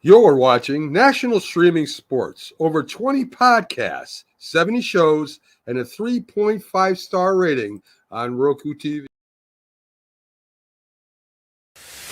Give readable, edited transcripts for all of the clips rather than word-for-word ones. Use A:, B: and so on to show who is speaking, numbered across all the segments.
A: You're watching National Streaming Sports. Over 20 podcasts, 70 shows, and a 3.5-star rating on Roku TV.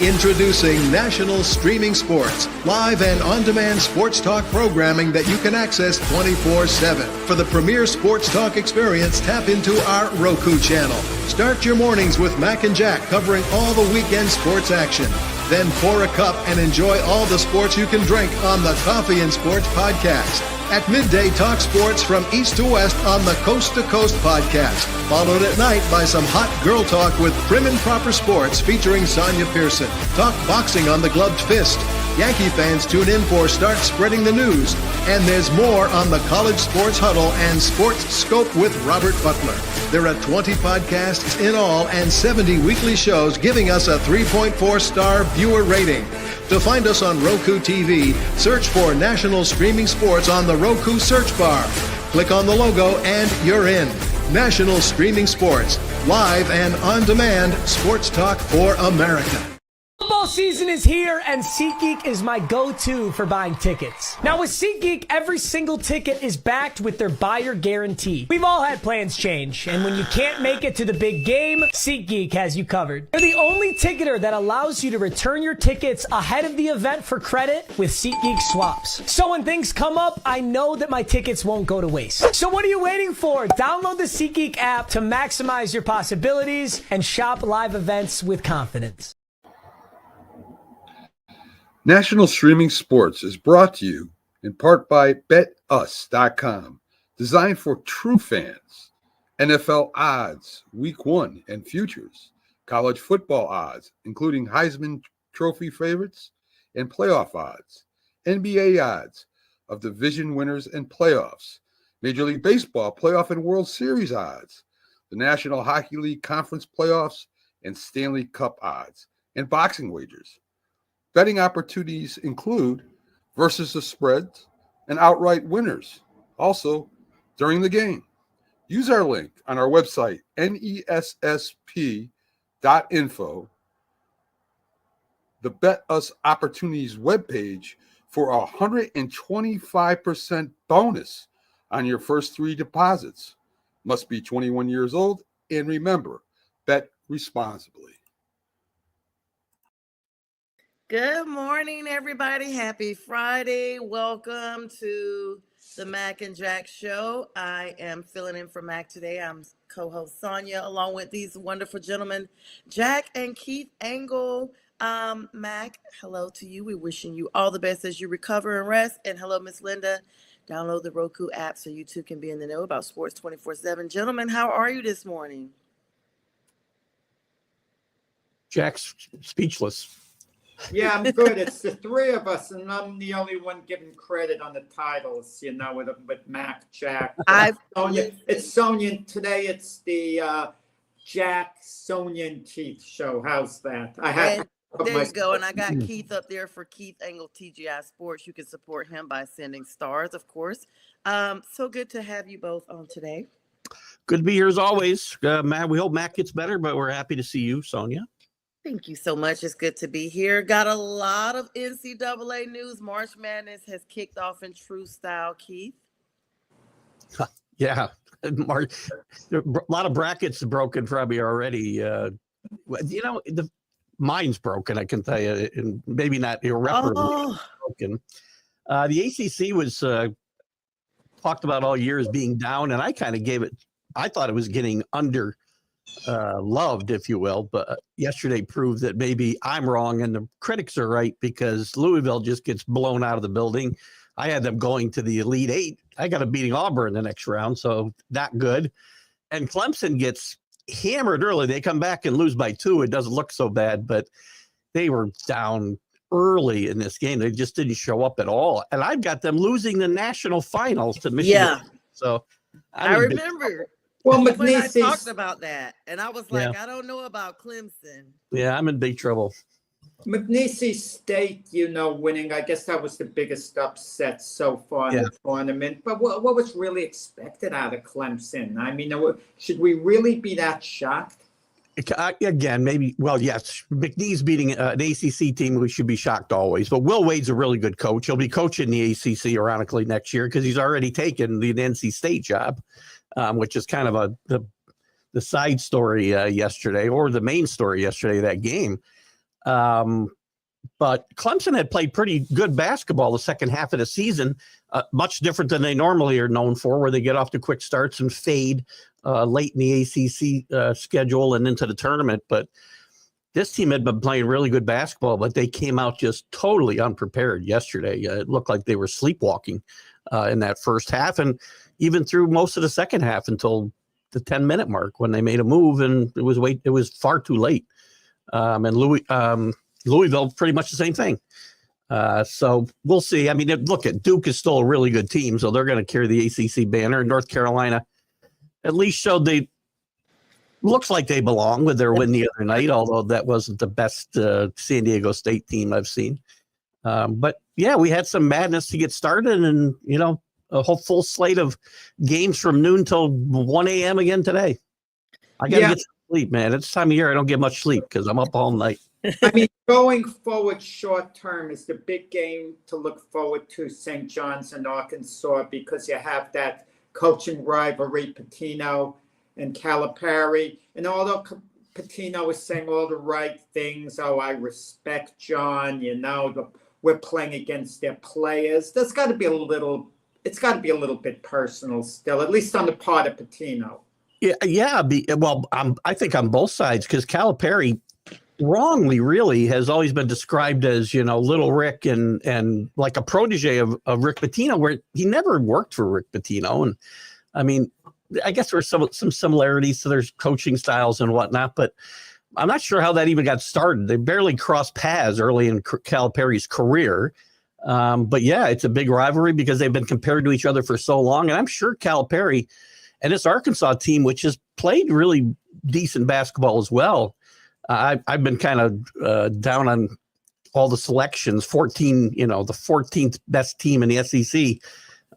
B: Introducing National Streaming Sports, live and on-demand sports talk programming that you can access 24/7. For the premier sports talk experience, tap into our Roku channel. Start your mornings with Mac and Jack covering all the weekend sports action. Then pour a cup and enjoy all the sports you can drink on the Coffee and Sports podcast. At midday, talk sports from east to west on the Coast to Coast podcast. Followed at night by some hot girl talk with Prim and Proper Sports featuring Sonja Pearson. Talk boxing on the Gloved Fist. Yankee fans tune in for Start Spreading the News. And there's more on the College Sports Huddle and Sports Scope with Robert Butler. There are 20 podcasts in all and 70 weekly shows giving us a 3.4-star viewer rating. To find us on Roku TV, search for National Streaming Sports on the Roku search bar. Click on the logo and you're in. National Streaming Sports, live and on-demand sports talk for America.
C: Football season is here, and SeatGeek is my go-to for buying tickets. Now, with SeatGeek, every single ticket is backed with their buyer guarantee. We've all had plans change, and when you can't make it to the big game, SeatGeek has you covered. They're the only ticketer that allows you to return your tickets ahead of the event for credit with SeatGeek swaps. So when things come up, I know that my tickets won't go to waste. So what are you waiting for? Download the SeatGeek app to maximize your possibilities and shop live events with confidence.
A: National Streaming Sports is brought to you in part by BetUs.com, designed for true fans. NFL odds, Week 1 and futures, college football odds, including Heisman Trophy favorites and playoff odds, NBA odds of division winners and playoffs, Major League Baseball playoff and World Series odds, the National Hockey League Conference playoffs and Stanley Cup odds, and boxing wagers. Betting opportunities include versus the spreads and outright winners, also during the game. Use our link on our website, nessp.info, the Bet Us Opportunities webpage, for a 125% bonus on your first 3 deposits. Must be 21 years old, and remember, bet responsibly.
D: Good morning, everybody. Happy Friday. Welcome to the Mac and Jack Show. I am filling in for Mac today. I'm co-host Sonja, along with these wonderful gentlemen, Jack and Keith Engle. Mac, hello to you. We're wishing you all the best as you recover and rest. And hello, Miss Linda. Download the Roku app so you too can be in the know about sports 24/7. Gentlemen, how are you this morning?
E: Jack's speechless.
F: Yeah, I'm good. It's the three of us, and I'm the only one giving credit on the titles, with Mac, Jack. Sonja. It's Sonja, and today it's the Jack, Sonja, and Keith show. How's that?
D: There you go. And I got Keith up there for Keith Engle TGI Sports. You can support him by sending stars, of course. So good to have you both on today.
E: Good to be here as always. Matt, we hope Matt gets better, but we're happy to see you, Sonja.
D: Thank you so much. It's good to be here. Got a lot of NCAA news. March Madness has kicked off in true style, Keith.
E: Yeah. A lot of brackets broken from you already. The mine's broken, I can tell you, and maybe not irreparably broken. The ACC was talked about all year as being down, and I kind of I thought it was getting loved, if you will, but yesterday proved that maybe I'm wrong and the critics are right, because Louisville just gets blown out of the building. I had them going to the Elite Eight. I got them beating Auburn in the next round, so not good. And Clemson gets hammered early. They come back and lose by 2. It doesn't look so bad, but they were down early in this game. They just didn't show up at all. And I've got them losing the national finals to Michigan.
D: Yeah.
E: So
D: I remember.
F: Well,
D: when I talked about that, and I was like, I don't know about Clemson.
E: Yeah, I'm in big trouble.
F: McNeese State, winning. I guess that was the biggest upset so far in the tournament. But what was really expected out of Clemson? I mean, should we really be that shocked?
E: Again, maybe. Well, yes, McNeese beating an ACC team, we should be shocked always. But Will Wade's a really good coach. He'll be coaching the ACC, ironically, next year because he's already taken the NC State job, which is kind of the side story yesterday, or the main story yesterday of that game. But Clemson had played pretty good basketball the second half of the season, much different than they normally are known for, where they get off to quick starts and fade late in the ACC schedule and into the tournament. But this team had been playing really good basketball, but they came out just totally unprepared yesterday. It looked like they were sleepwalking in that first half, and even through most of the second half until the 10-minute mark when they made a move, and it was far too late. And Louisville, pretty much the same thing. So we'll see. I mean, look, at Duke is still a really good team, so they're going to carry the ACC banner. North Carolina at least showed looks like they belong with their win the other night, although that wasn't the best San Diego State team I've seen. But yeah, we had some madness to get started, and a whole full slate of games from noon till 1 a.m. again today. I got to get some sleep, man. It's time of year I don't get much sleep because I'm up all night.
F: I mean, going forward short term is the big game to look forward to, St. John's and Arkansas, because you have that coaching rivalry, Pitino and Calipari. And although Pitino is saying all the right things, I respect John, we're playing against their players. It's got to be a little bit personal still, at least on the part of Pitino.
E: Yeah. I think on both sides, because Calipari wrongly really has always been described as Little Rick and like a protege of Rick Pitino, where he never worked for Rick Pitino. And I mean, I guess there's some similarities to their coaching styles and whatnot, but I'm not sure how that even got started. They barely crossed paths early in Calipari's career. But yeah, it's a big rivalry because they've been compared to each other for so long. And I'm sure Calipari and this Arkansas team, which has played really decent basketball as well, I've been kind of down on all the selections. 14, the 14th best team in the SEC.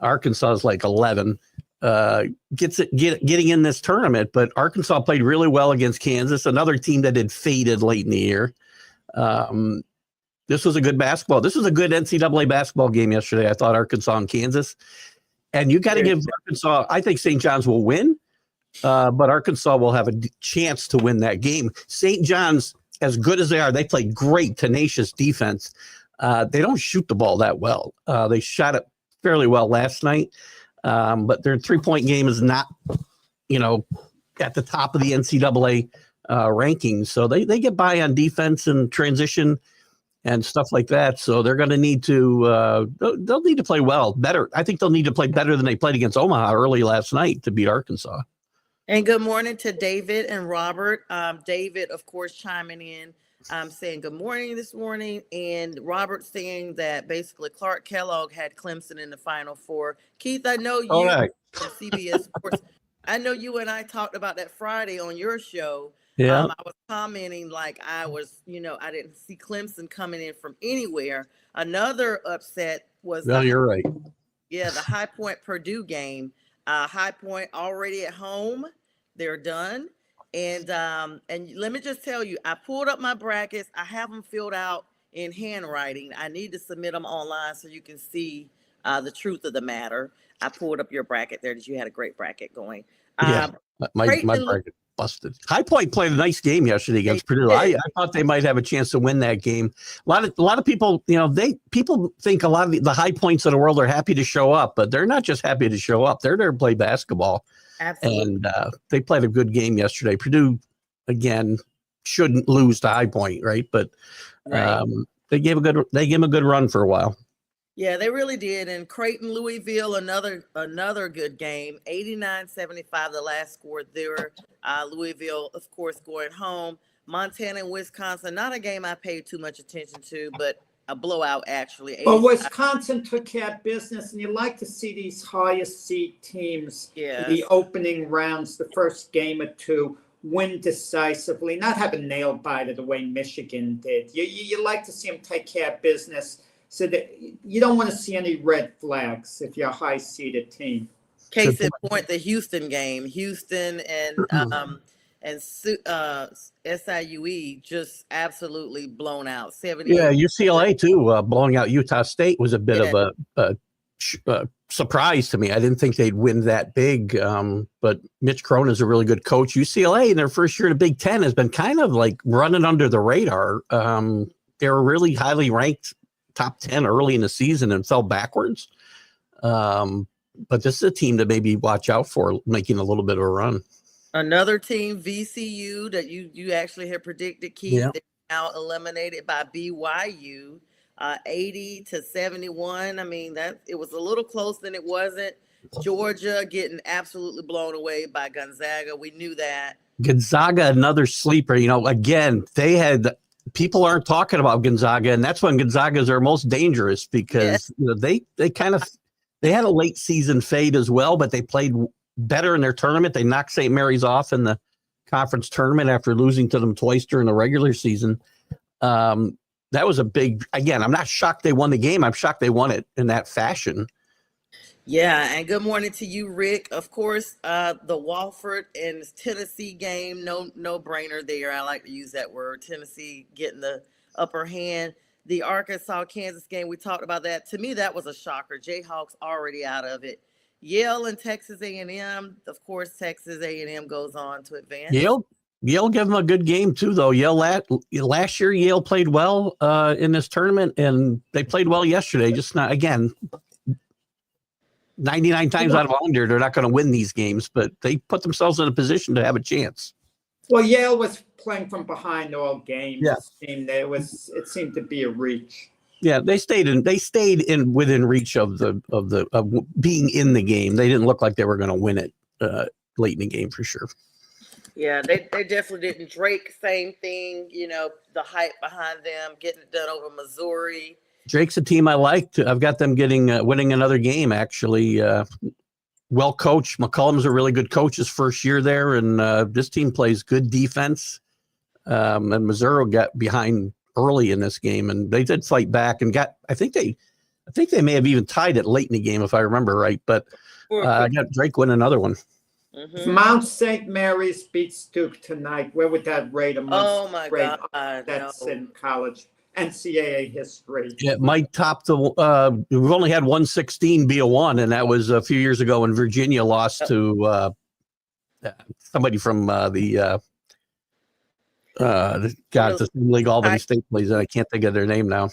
E: Arkansas is like 11. Getting in this tournament, but Arkansas played really well against Kansas, another team that had faded late in the year. This was a good basketball. This was a good NCAA basketball game yesterday. I thought Arkansas and Kansas, and you got to give Arkansas. I think St. John's will win. But Arkansas will have a chance to win that game. St. John's, as good as they are, they play great, tenacious defense. They don't shoot the ball that well. They shot it fairly well last night, but their three-point game is not, at the top of the NCAA rankings. So they get by on defense and transition and stuff like that. So they're going to need to they'll need to play better. I think they'll need to play better than they played against Omaha early last night to beat Arkansas.
D: And good morning to David and Robert. David, of course, chiming in, saying good morning this morning. And Robert saying that basically Clark Kellogg had Clemson in the Final Four. Keith, I know you from CBS Sports. I know you and I talked about that Friday on your show. Yeah. I was commenting like I didn't see Clemson coming in from anywhere. Another upset was.
E: No, you're right.
D: Yeah, the High Point Purdue game. High Point already at home. They're done. And let me just tell you, I pulled up my brackets. I have them filled out in handwriting. I need to submit them online so you can see the truth of the matter. I pulled up your bracket there. You had a great bracket going.
E: My bracket busted. High Point played a nice game yesterday against Purdue. I thought they might have a chance to win that game. A lot of people, people think a lot of the High Points of the world are happy to show up, but they're not just happy to show up. They're there to play basketball. Absolutely. And they played a good game yesterday. Purdue, again, shouldn't lose to High Point, right? But they gave him a good run for a while.
D: Yeah, they really did. And Creighton, Louisville, another good game. 89-75, the last score there. Louisville, of course, going home. Montana and Wisconsin, not a game I paid too much attention to, but a blowout, actually.
F: But Wisconsin took care of business, and you like to see these highest seed teams in the opening rounds, the first game or two, win decisively, not have a nail biter the way Michigan did. You like to see them take care of business so that you don't want to see any red flags if you're a high-seeded team.
D: Case in point, the Houston game. Houston and and SIUE just absolutely blown out. 78.
E: Yeah, UCLA too, blowing out Utah State was a bit of a surprise to me. I didn't think they'd win that big, but Mitch Cronin is a really good coach. UCLA in their first year in the Big Ten has been kind of like running under the radar. They were really highly ranked top 10 early in the season and fell backwards. But this is a team to maybe watch out for making a little bit of a run.
D: Another team, VCU, that you actually had predicted, Keith,
E: Yeah.
D: they're now eliminated by BYU, 80-71. I mean, it was a little close, then it wasn't. Georgia getting absolutely blown away by Gonzaga. We knew that.
E: Gonzaga, another sleeper. Again, people aren't talking about Gonzaga, and that's when Gonzaga's are most dangerous because they had a late season fade as well, but they played better in their tournament. They knocked St. Mary's off in the conference tournament after losing to them twice during the regular season. That was a big, again, I'm not shocked they won the game. I'm shocked they won it in that fashion.
D: Yeah, and good morning to you, Rick. Of course, the Wofford and Tennessee game, no brainer there. I like to use that word. Tennessee getting the upper hand. The Arkansas-Kansas game, we talked about that. To me, that was a shocker. Jayhawks already out of it. Yale and Texas A&M. Of course, Texas A&M goes on to advance.
E: Yale gave them a good game too, though. Yale last year, Yale played well in this tournament, and they played well yesterday. Just not, again, 99 times out of 100, they're not going to win these games, but they put themselves in a position to have a chance.
F: Well, Yale was playing from behind all games.
E: Yeah.
F: It seemed to be a reach.
E: Yeah, they stayed in within reach of being in the game. They didn't look like they were going to win it late in the game for sure.
D: Yeah, they definitely didn't. Drake, same thing. The hype behind them, getting it done over Missouri.
E: Drake's a team I liked. I've got them winning another game, actually. Well coached. McCollum's a really good coach his first year there, and this team plays good defense. And Missouri got behind early in this game, and they did fight back and I think they may have even tied it late in the game, if I remember right. But I got Drake win another one.
D: Mm-hmm.
F: If Mount St. Mary's beats Duke tonight, where would that rate
D: Oh my God!
F: That's in college NCAA history.
E: It might top the. We've only had 116 be a one, and that was a few years ago when Virginia lost to somebody from the league Albany State plays, and I can't think of their name now.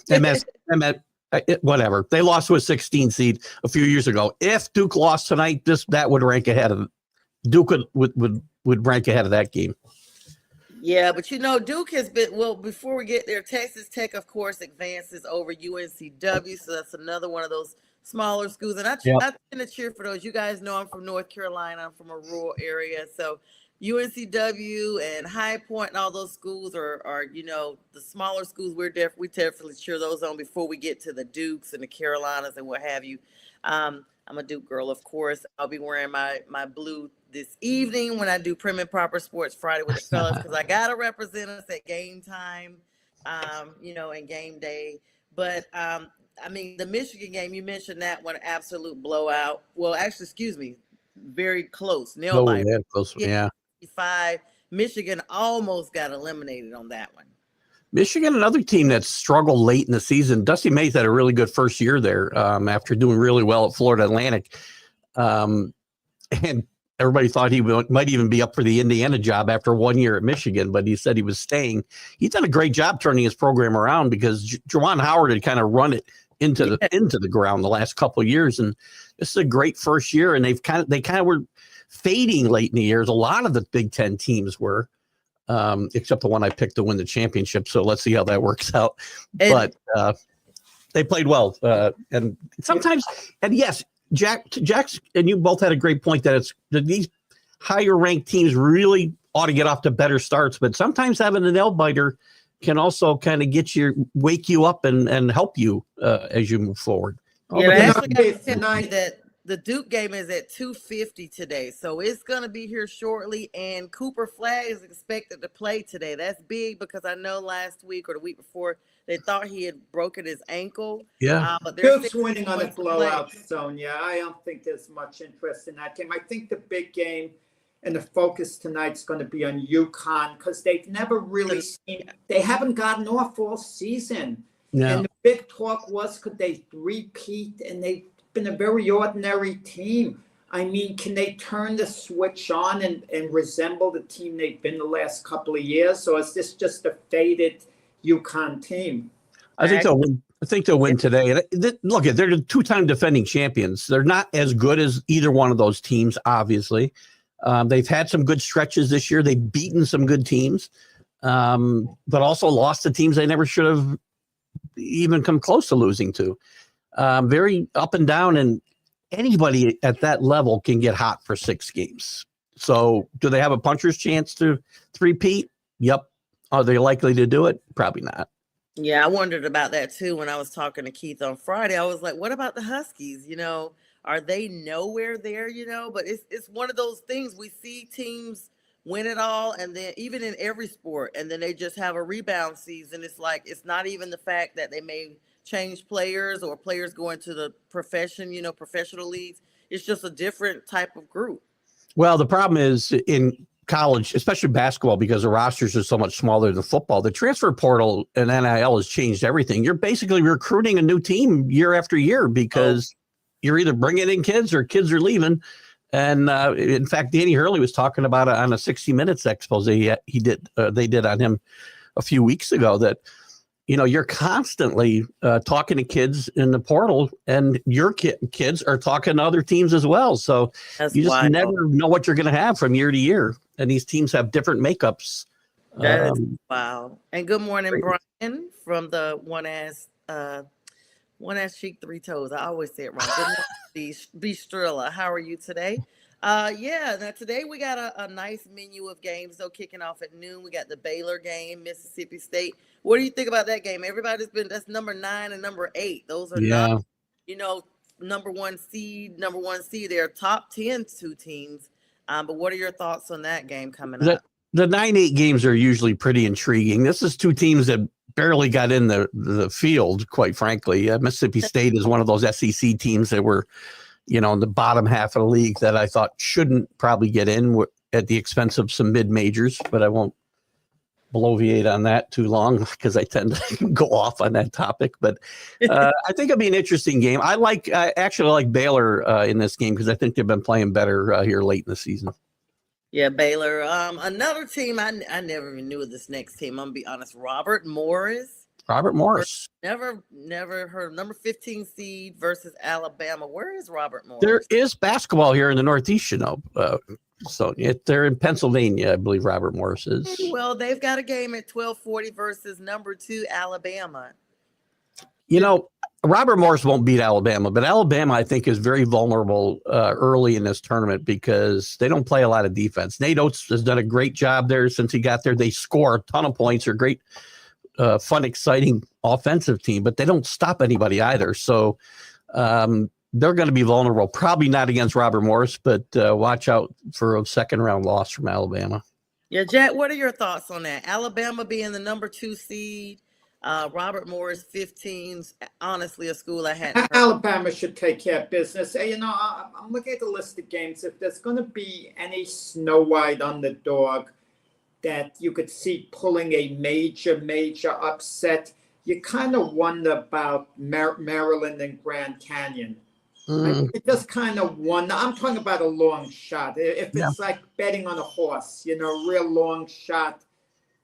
E: Whatever. They lost to a 16 seed a few years ago. If Duke lost tonight, that would rank ahead of Duke. Would rank ahead of that game.
D: Yeah, but Duke has been, well, before we get there, Texas Tech, of course, advances over UNCW. So that's another one of those smaller schools. And I tend to cheer for those. You guys know I'm from North Carolina. I'm from a rural area. So UNCW and High Point and all those schools are the smaller schools. We definitely cheer those on before we get to the Dukes and the Carolinas and what have you. I'm a Duke girl, of course. I'll be wearing my blue this evening when I do Prim and Proper Sports Friday with the fellas, because I got to represent us at game time, and game day. But, the Michigan game, you mentioned that one, absolute blowout. Well, actually, excuse me, very close.
E: Close. Yeah.
D: 5. Michigan almost got eliminated on that one.
E: Michigan, another team that struggled late in the season. Dusty Mays had a really good first year there after doing really well at Florida Atlantic. And everybody thought he might even be up for the Indiana job after 1 year at Michigan, but he said he was staying. He's done a great job turning his program around because Juwan Howard had kind of run it into the ground the last couple of years. And this is a great first year. And they kind of were fading late in the years. A lot of the Big Ten teams were. Except the one I picked to win the championship. So let's see how that works out. But they played well. And sometimes, and yes, Jack's, and you both had a great point that these higher ranked teams really ought to get off to better starts. But sometimes having a nail biter can also kind of wake you up and help you as you move forward.
D: That the Duke game is at 2:50 today, so it's going to be here shortly. And Cooper Flagg is expected to play today. That's big because I know last week or the week before they thought he had broken his ankle.
E: Yeah,
D: but
F: Duke's winning on a blowout, Sonja. I don't think there's much interest in that game. I think the big game, and the focus tonight's going to be on UConn because they've never really they haven't gotten off all season.
E: No.
F: And the big talk was, could they repeat? And they've been a very ordinary team. I mean, can they turn the switch on and resemble the team they've been the last couple of years? Or is this just a faded UConn team?
E: I think they'll win. I think they'll win today. And look, they're the two-time defending champions. They're not as good as either one of those teams, obviously. They've had some good stretches this year. They've beaten some good teams, but also lost to teams they never should have even come close to losing to. Very up and down, and anybody at that level can get hot for 6 games. So do they have a puncher's chance to repeat? Yep. Are they likely to do it? Probably not.
D: Yeah, I wondered about that too when I was talking to Keith on Friday. I was like, what about the Huskies? You know, are they nowhere there, you know? But it's one of those things. We see teams win it all, and then even in every sport, and then they just have a rebound season. It's like, it's not even the fact that they may change players or players go into the profession, you know, professional leagues. It's just a different type of group.
E: Well, the problem is in college, especially basketball, because the rosters are so much smaller than football, the transfer portal and NIL has changed everything. You're basically recruiting a new team year after year because you're either bringing in kids or kids are leaving. And in fact, Danny Hurley was talking about it on a 60 Minutes expose they did on him a few weeks ago, that, you know, you're constantly talking to kids in the portal, and your kids are talking to other teams as well. So you just never know what you're going to have from year to year. And these teams have different makeups.
D: That is wow. And good morning, Brian, from the One Ass Cheek, Three Toes. I always say it wrong. Good morning, Bistrilla. How are you today? Yeah, now today we got a nice menu of games, though, kicking off at noon. We got the Baylor game, Mississippi State. What do you think about that game? That's number 9 and number 8. Those are not, you know, number one seed. They're top 10 2 teams. But what are your thoughts on that game coming up?
E: The 9-8 games are usually pretty intriguing. This is 2 teams that barely got in the field, quite frankly. Mississippi State is one of those SEC teams that were, you know, in the bottom half of the league that I thought shouldn't probably get in at the expense of some mid-majors, but I won't bloviate on that too long because I tend to go off on that topic. But I think it'll be an interesting game. I actually like Baylor in this game because I think they've been playing better here late in the season.
D: Yeah, Baylor. Another team I never even knew of this next team. I'm gonna be honest. Robert Morris. Never heard of. Number 15 seed versus Alabama. Where is Robert Morris?
E: There is basketball here in the Northeast, you know. So they're in Pennsylvania, I believe Robert Morris is.
D: Well, they've got a game at 12:40 versus number 2 Alabama.
E: You know, Robert Morris won't beat Alabama, but Alabama, I think, is very vulnerable early in this tournament because they don't play a lot of defense. Nate Oates has done a great job there since he got there. They score a ton of points. They're great, fun, exciting offensive team, but they don't stop anybody either. So they're going to be vulnerable. Probably not against Robert Morris, but watch out for a second-round loss from Alabama.
D: Yeah, Jack, what are your thoughts on that? Alabama being the number 2 seed. Robert Morris, 15's honestly a school I hadn't heard.
F: Alabama should take care of business. You know, I'm looking at the list of games. If there's going to be any Snow White underdog that you could see pulling a major upset, you kind of wonder about Maryland and Grand Canyon. It just kind of wonder. I'm talking about a long shot. If it's like betting on a horse, you know, real long shot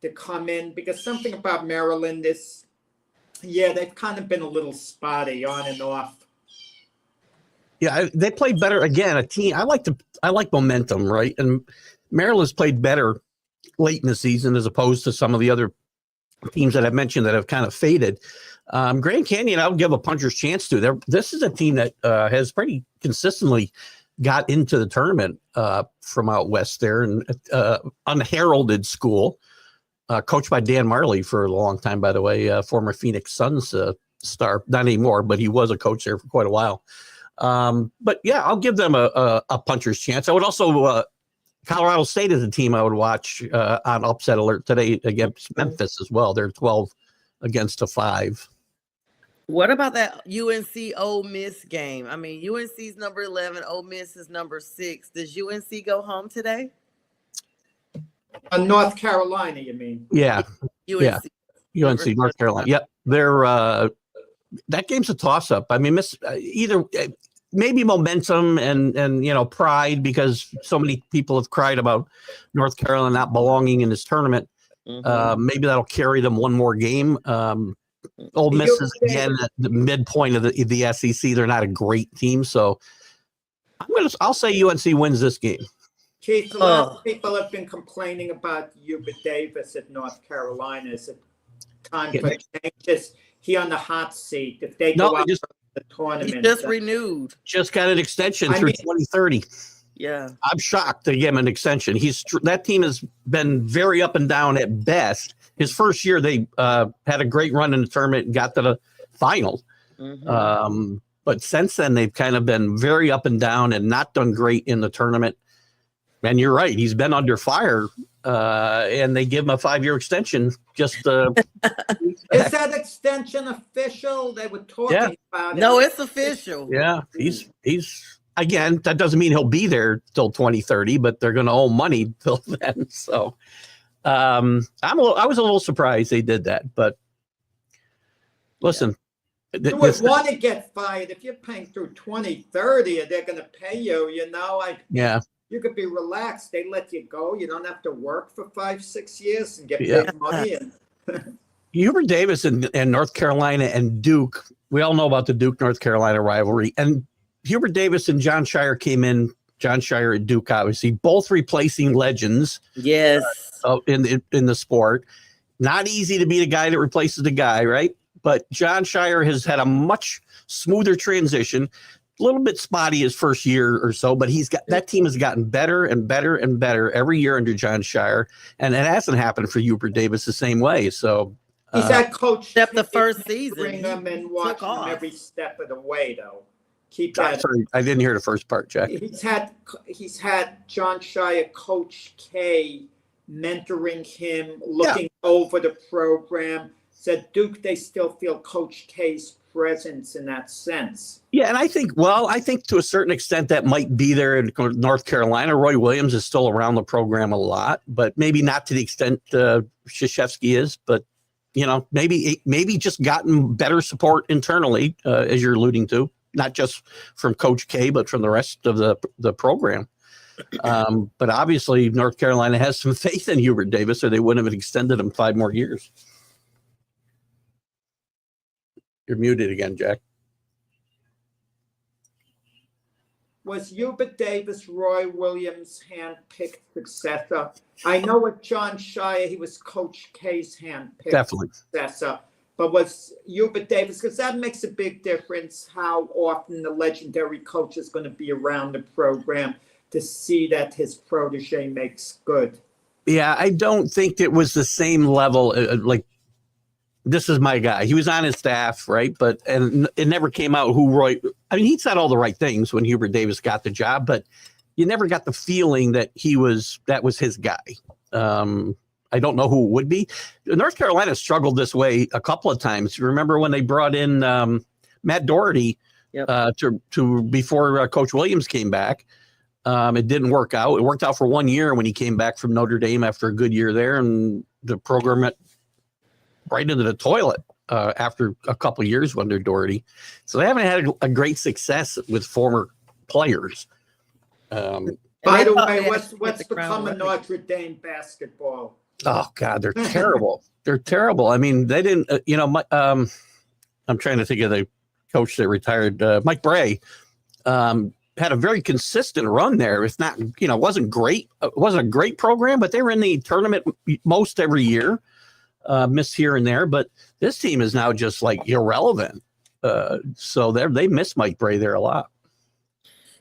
F: to come in, because something about Maryland is, they've kind of been a little spotty on and off.
E: Yeah, they played better. Again, a team. I like momentum, right? And Maryland's played better late in the season as opposed to some of the other teams that I've mentioned that have kind of faded. Grand Canyon, I would give a puncher's chance to. This is a team that has pretty consistently got into the tournament from out west there, and unheralded school. Coached by Dan Marley for a long time, by the way, former Phoenix Suns star. Not anymore, but he was a coach there for quite a while. But yeah, I'll give them a puncher's chance. I would also, Colorado State is a team I would watch on upset alert today against Memphis as well. They're 12 against a 5.
D: What about that UNC Ole Miss game? I mean, UNC's number 11, Ole Miss is number 6. Does UNC go home today?
F: North Carolina, you mean?
E: Yeah,
D: UNC.
E: UNC, North Carolina. Yep, they're that game's a toss-up. I mean, either maybe momentum and pride, because so many people have cried about North Carolina not belonging in this tournament. Maybe that'll carry them one more game. Ole Miss is again at the midpoint of the SEC. They're not a great team, so I'll say UNC wins this game.
F: Keith, a lot of people have been complaining about Hubert Davis at North Carolina. Is it time for changes? He on the hot seat. If they go out for the tournament,
D: he just renewed.
E: Just got an extension through 2030.
D: Yeah,
E: I'm shocked to give him an extension. That team has been very up and down at best. His first year, they had a great run in the tournament and got to the final. But since then, they've kind of been very up and down and not done great in the tournament. And you're right. He's been under fire, and they give him a 5-year extension. Just is
F: that extension official? They were talking about it.
D: No, it's official.
E: Yeah, he's again. That doesn't mean he'll be there till 2030, but they're going to owe money till then. So I was a little surprised they did that. But listen,
F: you would want to get fired if you're paying through 2030. They're going to pay you. You could be relaxed. They let you go. You don't have to work for 5-6 years and get big money.
E: Hubert Davis and North Carolina and Duke. We all know about the Duke-North Carolina rivalry. And Hubert Davis and John Shire came in. John Shire at Duke, obviously, both replacing legends.
D: Yes.
E: In the sport. Not easy to be the guy that replaces the guy, right? But John Shire has had a much smoother transition. A little bit spotty his first year or so, but that team has gotten better and better and better every year under John Shire, and it hasn't happened for Hubert Davis the same way. So
F: he's had coach
D: except the first season.
F: Bring him and watch him every step of the way, though.
E: Sorry, I didn't hear the first part, Jack.
F: He's had John Shire, Coach K, mentoring him, looking over the program. Said Duke, they still feel Coach K's presence in that sense.
E: Yeah, and I think to a certain extent that might be there in North Carolina. Roy Williams is still around the program a lot, but maybe not to the extent Krzyzewski is. But maybe just gotten better support internally, as you're alluding to, not just from Coach K, but from the rest of the program. But obviously, North Carolina has some faith in Hubert Davis, or they wouldn't have extended him 5 more years. You're muted again, Jack.
F: Was Hubert Davis Roy Williams' hand-picked successor? I know with John Shire, he was Coach K's hand-picked successor. But was Hubert Davis, because that makes a big difference how often the legendary coach is going to be around the program to see that his protege makes good.
E: Yeah, I don't think it was the same level. This is my guy. He was on his staff, right? And it never came out who Roy. I mean, he said all the right things when Hubert Davis got the job, but you never got the feeling that that was his guy. I don't know who it would be. North Carolina struggled this way a couple of times. You remember when they brought in Matt Doherty to before Coach Williams came back. It didn't work out. It worked out for 1 year when he came back from Notre Dame after a good year there, and the program went right into the toilet after a couple of years under Doherty. So they haven't had a great success with former players.
F: By the way, what's become of Notre Dame basketball?
E: Oh God, they're terrible. They're terrible. I mean, they didn't. I'm trying to think of the coach that retired, Mike Bray. Had a very consistent run there. It's not, wasn't great. It wasn't a great program, but they were in the tournament most every year. Missed here and there, but this team is now just like irrelevant. So they miss Mike Bray there a lot.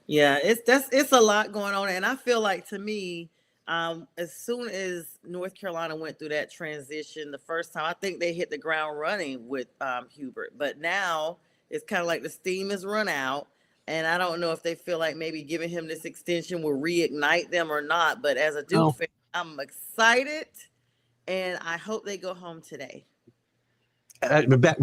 D: Yeah, it's a lot going on, and I feel like, to me, as soon as North Carolina went through that transition the first time, I think they hit the ground running with Hubert. But now it's kind of like the steam has run out, and I don't know if they feel like maybe giving him this extension will reignite them or not. But as a Duke fan, I'm excited. And I hope they go home today.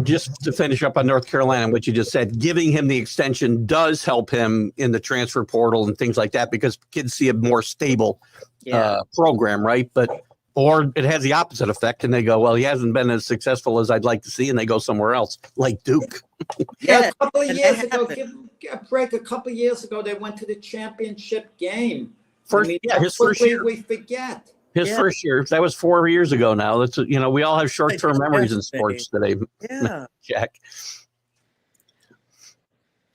E: just to finish up on North Carolina, what you just said, giving him the extension does help him in the transfer portal and things like that because kids see a more stable program, right? Or it has the opposite effect, and they go, well, he hasn't been as successful as I'd like to see, and they go somewhere else, like Duke.
F: A couple of years ago, give a break. A couple of years ago, they went to the championship game.
E: His first year.
F: We forget.
E: His first year. That was 4 years ago now. That's we all have short-term memories in sports today.
D: Yeah.
E: Jack.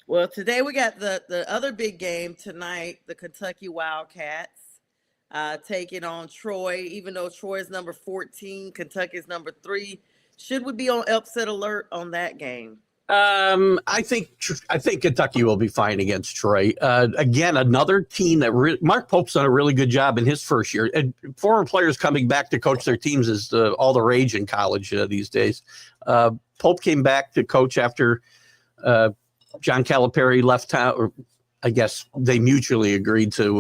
D: Well, today we got the other big game tonight, the Kentucky Wildcats taking on Troy. Even though Troy is number 14, Kentucky is number 3. Should we be on upset alert on that game?
E: I think Kentucky will be fine against Troy. Again, another team that Mark Pope's done a really good job in his first year. And former players coming back to coach their teams is all the rage in college these days. Pope came back to coach after John Calipari left town. Or I guess they mutually agreed to
D: the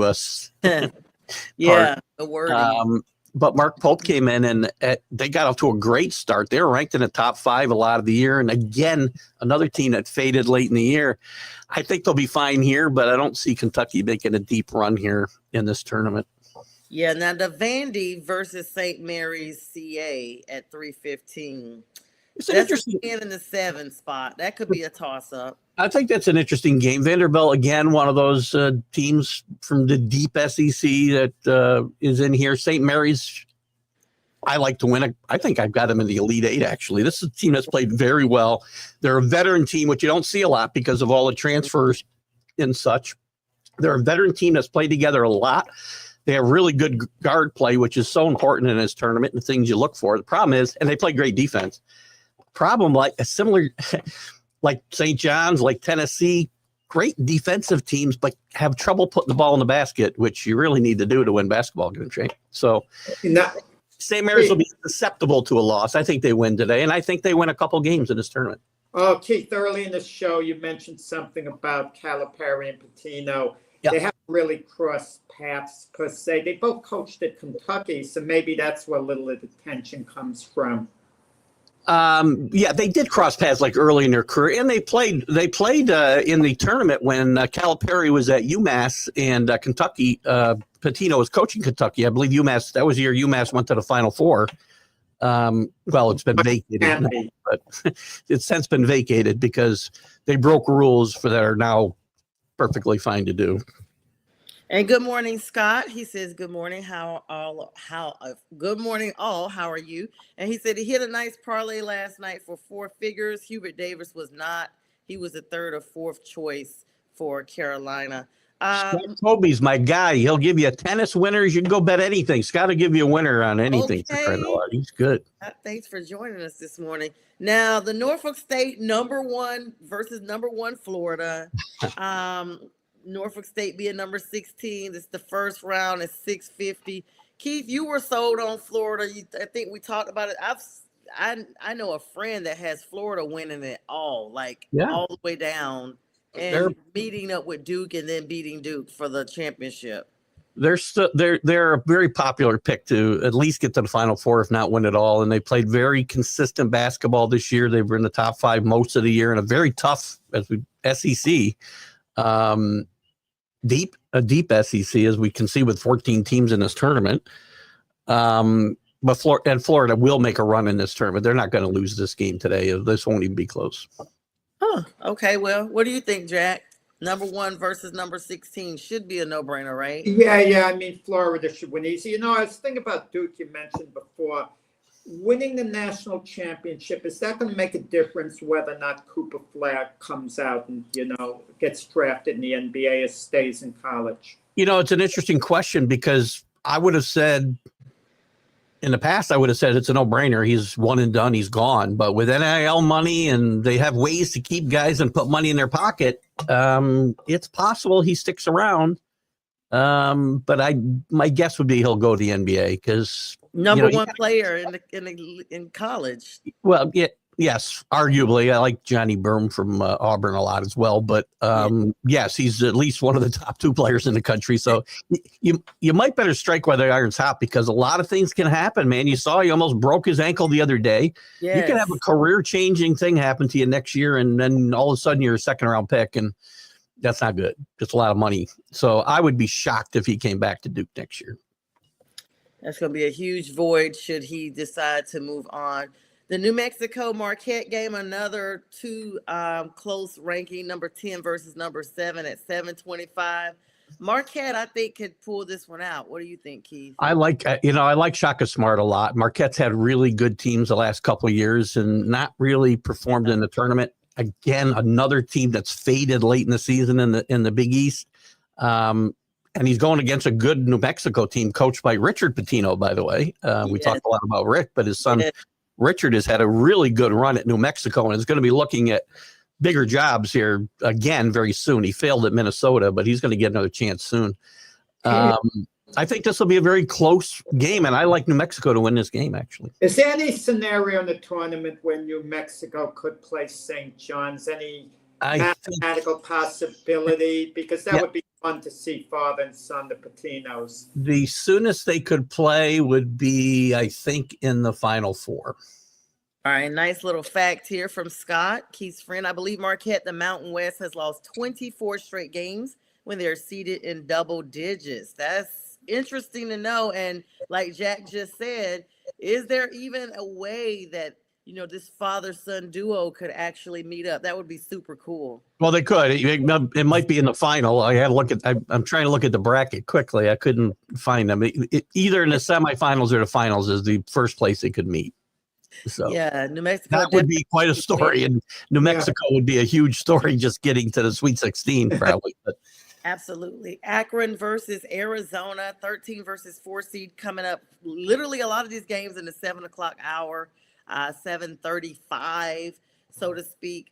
D: wording.
E: But Mark Pope came in and they got off to a great start. They were ranked in the top 5 a lot of the year. And again, another team that faded late in the year. I think they'll be fine here, but I don't see Kentucky making a deep run here in this tournament.
D: Yeah, now the Vandy versus St. Mary's CA at 3:15.
E: It's an interesting
D: in the 7 spot. That could be a toss-up.
E: I think that's an interesting game. Vanderbilt, again, one of those teams from the deep SEC that is in here. St. Mary's, I like to win. I think I've got them in the Elite 8, actually. This is a team that's played very well. They're a veteran team, which you don't see a lot because of all the transfers and such. They're a veteran team that's played together a lot. They have really good guard play, which is so important in this tournament and the things you look for. The problem is, and they play great defense. Problem like a similar like St. John's, like Tennessee, great defensive teams, but have trouble putting the ball in the basket, which you really need to do to win basketball games, right? So St. Mary's will be susceptible to a loss. I think they win today, and I think they win a couple games in this tournament.
F: Oh, Keith, early in the show, you mentioned something about Calipari and Pitino. They haven't really crossed paths per se. They both coached at Kentucky, so maybe that's where a little of the tension comes from.
E: They did cross paths like early in their career, and they played in the tournament when Calipari was at UMass and Kentucky. Pitino was coaching Kentucky. I believe UMass. That was the year UMass went to the Final Four. Well, it's been vacated, now, but it's since been vacated because they broke rules that are now perfectly fine to do.
D: And good morning, Scott. He says, good morning. Good morning, all. How are you? And he said he hit a nice parlay last night for 4 figures. Hubert Davis was not. He was the 3rd or 4th choice for Carolina.
E: Scott Kobe's my guy. He'll give you tennis winners. You can go bet anything. Scott will give you a winner on anything.
D: Okay.
E: He's good.
D: Thanks for joining us this morning. Now, the Norfolk State number 1 versus number 1 Florida. Norfolk State being number 16. It's the first round. It's 650. Keith, you were sold on Florida. I think we talked about it. I know a friend that has Florida winning it all, all the way down, and meeting up with Duke and then beating Duke for the championship.
E: They're a very popular pick to at least get to the Final Four, if not win it all. And they played very consistent basketball this year. They were in the top 5 most of the year in a very tough SEC. Deep SEC, as we can see with 14 teams in this tournament. But Florida will make a run in this tournament. They're not going to lose this game today. This won't even be close.
D: Oh, okay. Well, what do you think, Jack? Number 1 versus number 16 should be a no-brainer, right?
F: Yeah. I mean, Florida should win easy. I was thinking about Duke. You mentioned before. Winning the national championship, is that going to make a difference whether or not Cooper Flag comes out and, gets drafted in the NBA or stays in college?
E: It's an interesting question because I would have said in the past, it's a no-brainer. He's one and done. He's gone. But with NIL money and they have ways to keep guys and put money in their pocket, it's possible he sticks around. But my guess would be he'll go to the NBA because
D: number 1 player in college.
E: Well, yeah, Yes, arguably. I like Johnny Berm from Auburn a lot as well. But yes, he's at least one of the top 2 players in the country. So you might better strike while the iron's hot, because a lot of things can happen, man. You saw he almost broke his ankle the other day.
D: Yes.
E: You can have a career-changing thing happen to you next year, and then all of a sudden you're a second-round pick, and that's not good. It's a lot of money. So I would be shocked if he came back to Duke next year.
D: That's going to be a huge void should he decide to move on. The New Mexico Marquette game, another 2 close ranking, number 10 versus number 7 at 725. Marquette, I think, could pull this one out. What do you think, Keith?
E: I like Shaka Smart a lot. Marquette's had really good teams the last couple of years and not really performed in the tournament. Again, another team that's faded late in the season in the Big East. And he's going against a good New Mexico team coached by Richard Pitino, by the way. We talked a lot about Rick, but his son Richard has had a really good run at New Mexico and is going to be looking at bigger jobs here again very soon. He failed at Minnesota, but he's going to get another chance soon. I think this will be a very close game, and I like New Mexico to win this game, actually.
F: Is there any scenario in the tournament where New Mexico could play St. John's? Any mathematical possibility? Because that would be fun to see father and son, the Patinos.
E: The soonest they could play would be, I think, in the Final Four.
D: All right, nice little fact here from Scott, Keith's friend. I believe Marquette, the Mountain West, has lost 24 straight games when they're seated in double digits. That's interesting to know. And like Jack just said, is there even a way that, you know, this father-son duo could actually meet up? That would be super cool.
E: Well, they could. It might be in the final. I had to look at. I'm trying to look at the bracket quickly. I couldn't find them. Either in the semifinals or the finals is the first place they could meet. So
D: yeah, New Mexico.
E: That would be quite a story, and New Mexico would be a huge story just getting to the Sweet 16 probably. But.
D: Absolutely. Akron versus Arizona, 13 versus 4 seed coming up. Literally a lot of these games in the 7 o'clock hour, 7:35, so to speak.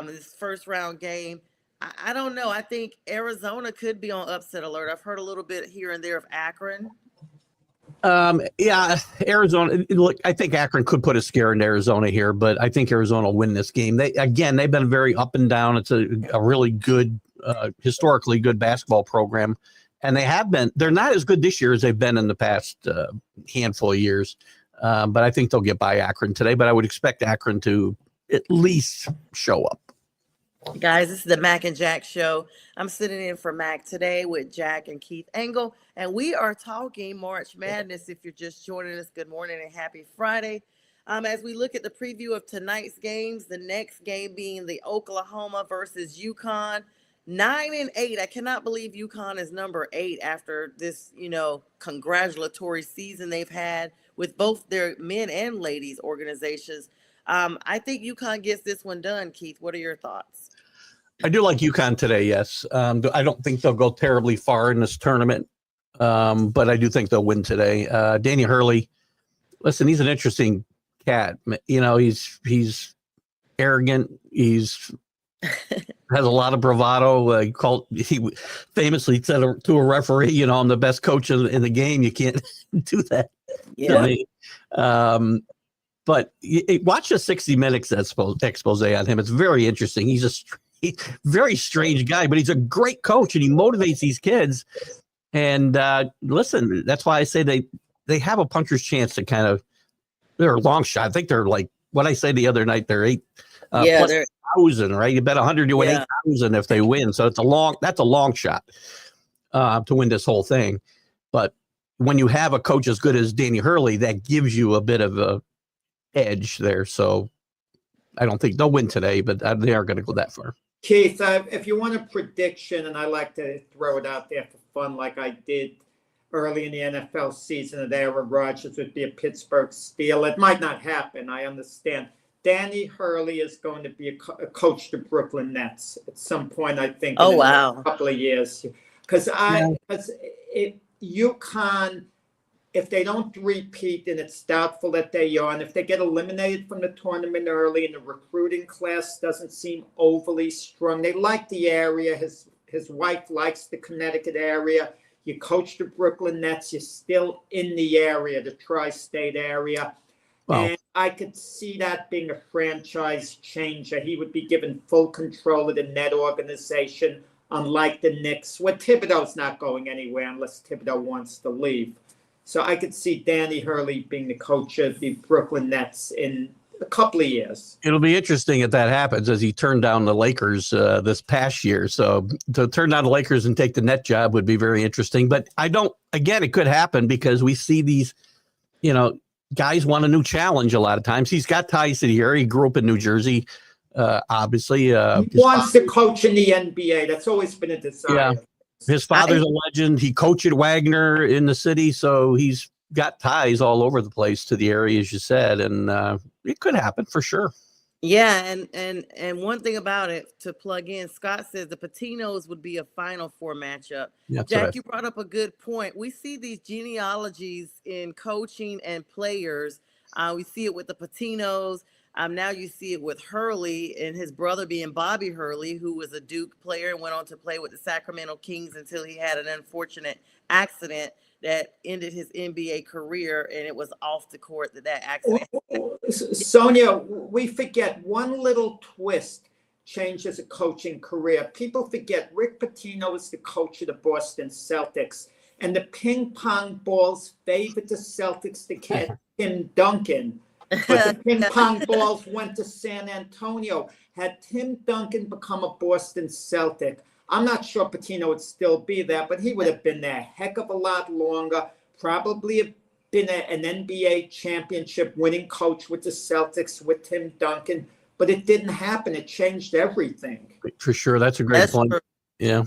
D: This first round game, I don't know. I think Arizona could be on upset alert. I've heard a little bit here and there of Akron.
E: Yeah, Arizona. Look, I think Akron could put a scare into Arizona here, but I think Arizona will win this game. They've been very up and down. It's a really good, historically good basketball program, and they're not as good this year as they've been in the past handful of years. But I think they'll get by Akron today, but I would expect Akron to at least show up.
D: Guys, this is the Mac and Jack show. I'm sitting in for Mac today with Jack and Keith Engle, and we are talking March Madness. If you're just joining us, good morning and happy Friday. As we look at the preview of tonight's games, the next game being the Oklahoma versus UConn, 9-8. I cannot believe UConn is number 8 after this, congratulatory season they've had with both their men and ladies organizations. I think UConn gets this one done. Keith, what are your thoughts?
E: I do like UConn today, yes. I don't think they'll go terribly far in this tournament, but I do think they'll win today. Danny Hurley, listen, he's an interesting cat. He's arrogant. He's has a lot of bravado. He famously said to a referee, I'm the best coach in the game. You can't do that.
D: Yeah.
E: But watch the 60 Minutes expose on him. It's very interesting. He's a very strange guy, but he's a great coach, and he motivates these kids. And listen, that's why I say they have a puncher's chance to they're a long shot. I think they're like what I said the other night. They're 8,000, right? You bet 100 to win 8,000 if they win. So that's a long shot to win this whole thing. But when you have a coach as good as Danny Hurley, that gives you a bit of a edge there. So I don't think they'll win today, but they are going to go that far.
F: Keith, if you want a prediction, and I like to throw it out there for fun like I did early in the NFL season of Aaron Rodgers would be a Pittsburgh Steelers. It might not happen, I understand. Danny Hurley is going to be a coach to Brooklyn Nets at some point, I think.
D: Oh,
F: in
D: wow.
F: A couple of years. Because UConn, if they don't repeat, and it's doubtful that they are, and if they get eliminated from the tournament early and the recruiting class doesn't seem overly strong, they like the area. His wife likes the Connecticut area. You coach the Brooklyn Nets, you're still in the area, the tri-state area.
E: Well,
F: And I could see that being a franchise changer. He would be given full control of the net organization, unlike the Knicks, where Thibodeau's not going anywhere unless Thibodeau wants to leave. So I could see Danny Hurley being the coach of the Brooklyn Nets in a couple of years.
E: it'll be interesting if that happens, as he turned down the Lakers this past year. So to turn down the Lakers and take the net job would be very interesting. But again, it could happen because we see these, guys want a new challenge a lot of times. He's got ties to the area. He grew up in New Jersey, obviously.
F: He wants to coach in the NBA. That's always been a desire.
E: Yeah. His father's a legend. He coached at Wagner in the city, so he's got ties all over the place to the area, as you said, and it could happen for sure.
D: Yeah, and one thing about it, to plug in, Scott says the Patinos would be a Final Four matchup.
E: That's
D: Jack, you brought up a good point. We see these genealogies in coaching and players. We see it with the Patinos. Now you see it with Hurley and his brother being Bobby Hurley, who was a Duke player and went on to play with the Sacramento Kings until he had an unfortunate accident that ended his NBA career, and it was off the court that accident.
F: Sonja, we forget one little twist changes a coaching career. People forget Rick Pitino was the coach of the Boston Celtics, and the ping pong balls favored the Celtics to get Tim Duncan. But the ping pong balls went to San Antonio. Had Tim Duncan become a Boston Celtic, I'm not sure Pitino would still be there, but he would have been there a heck of a lot longer, probably have been an NBA championship winning coach with the Celtics with Tim Duncan, but it didn't happen. It changed everything.
E: For sure. That's a great point.
D: True.
E: Yeah.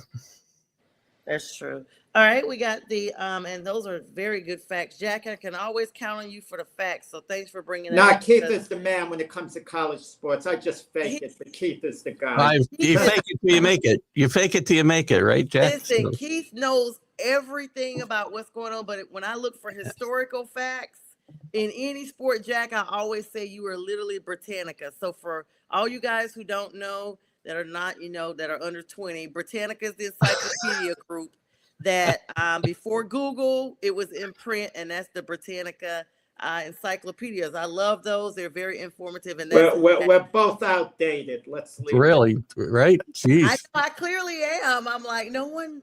D: That's true. All right, we got the and those are very good facts. Jack, I can always count on you for the facts, so thanks for bringing that up.
F: Keith is the man when it comes to college sports. I just fake it, but Keith is the guy.
E: You fake it till you make it. You fake it till you make it, right, Jack?
D: Listen, Keith knows everything about what's going on, but when I look for historical facts in any sport, Jack, I always say you are literally Britannica. So for all you guys who don't know, that are not, that are under 20, Britannica is the encyclopedia group that before Google, it was in print, and that's the Britannica encyclopedias. I love those. They're very informative. And
F: we're both outdated. Let's leave
E: really, right? Jeez.
D: I clearly am. I'm like, no one,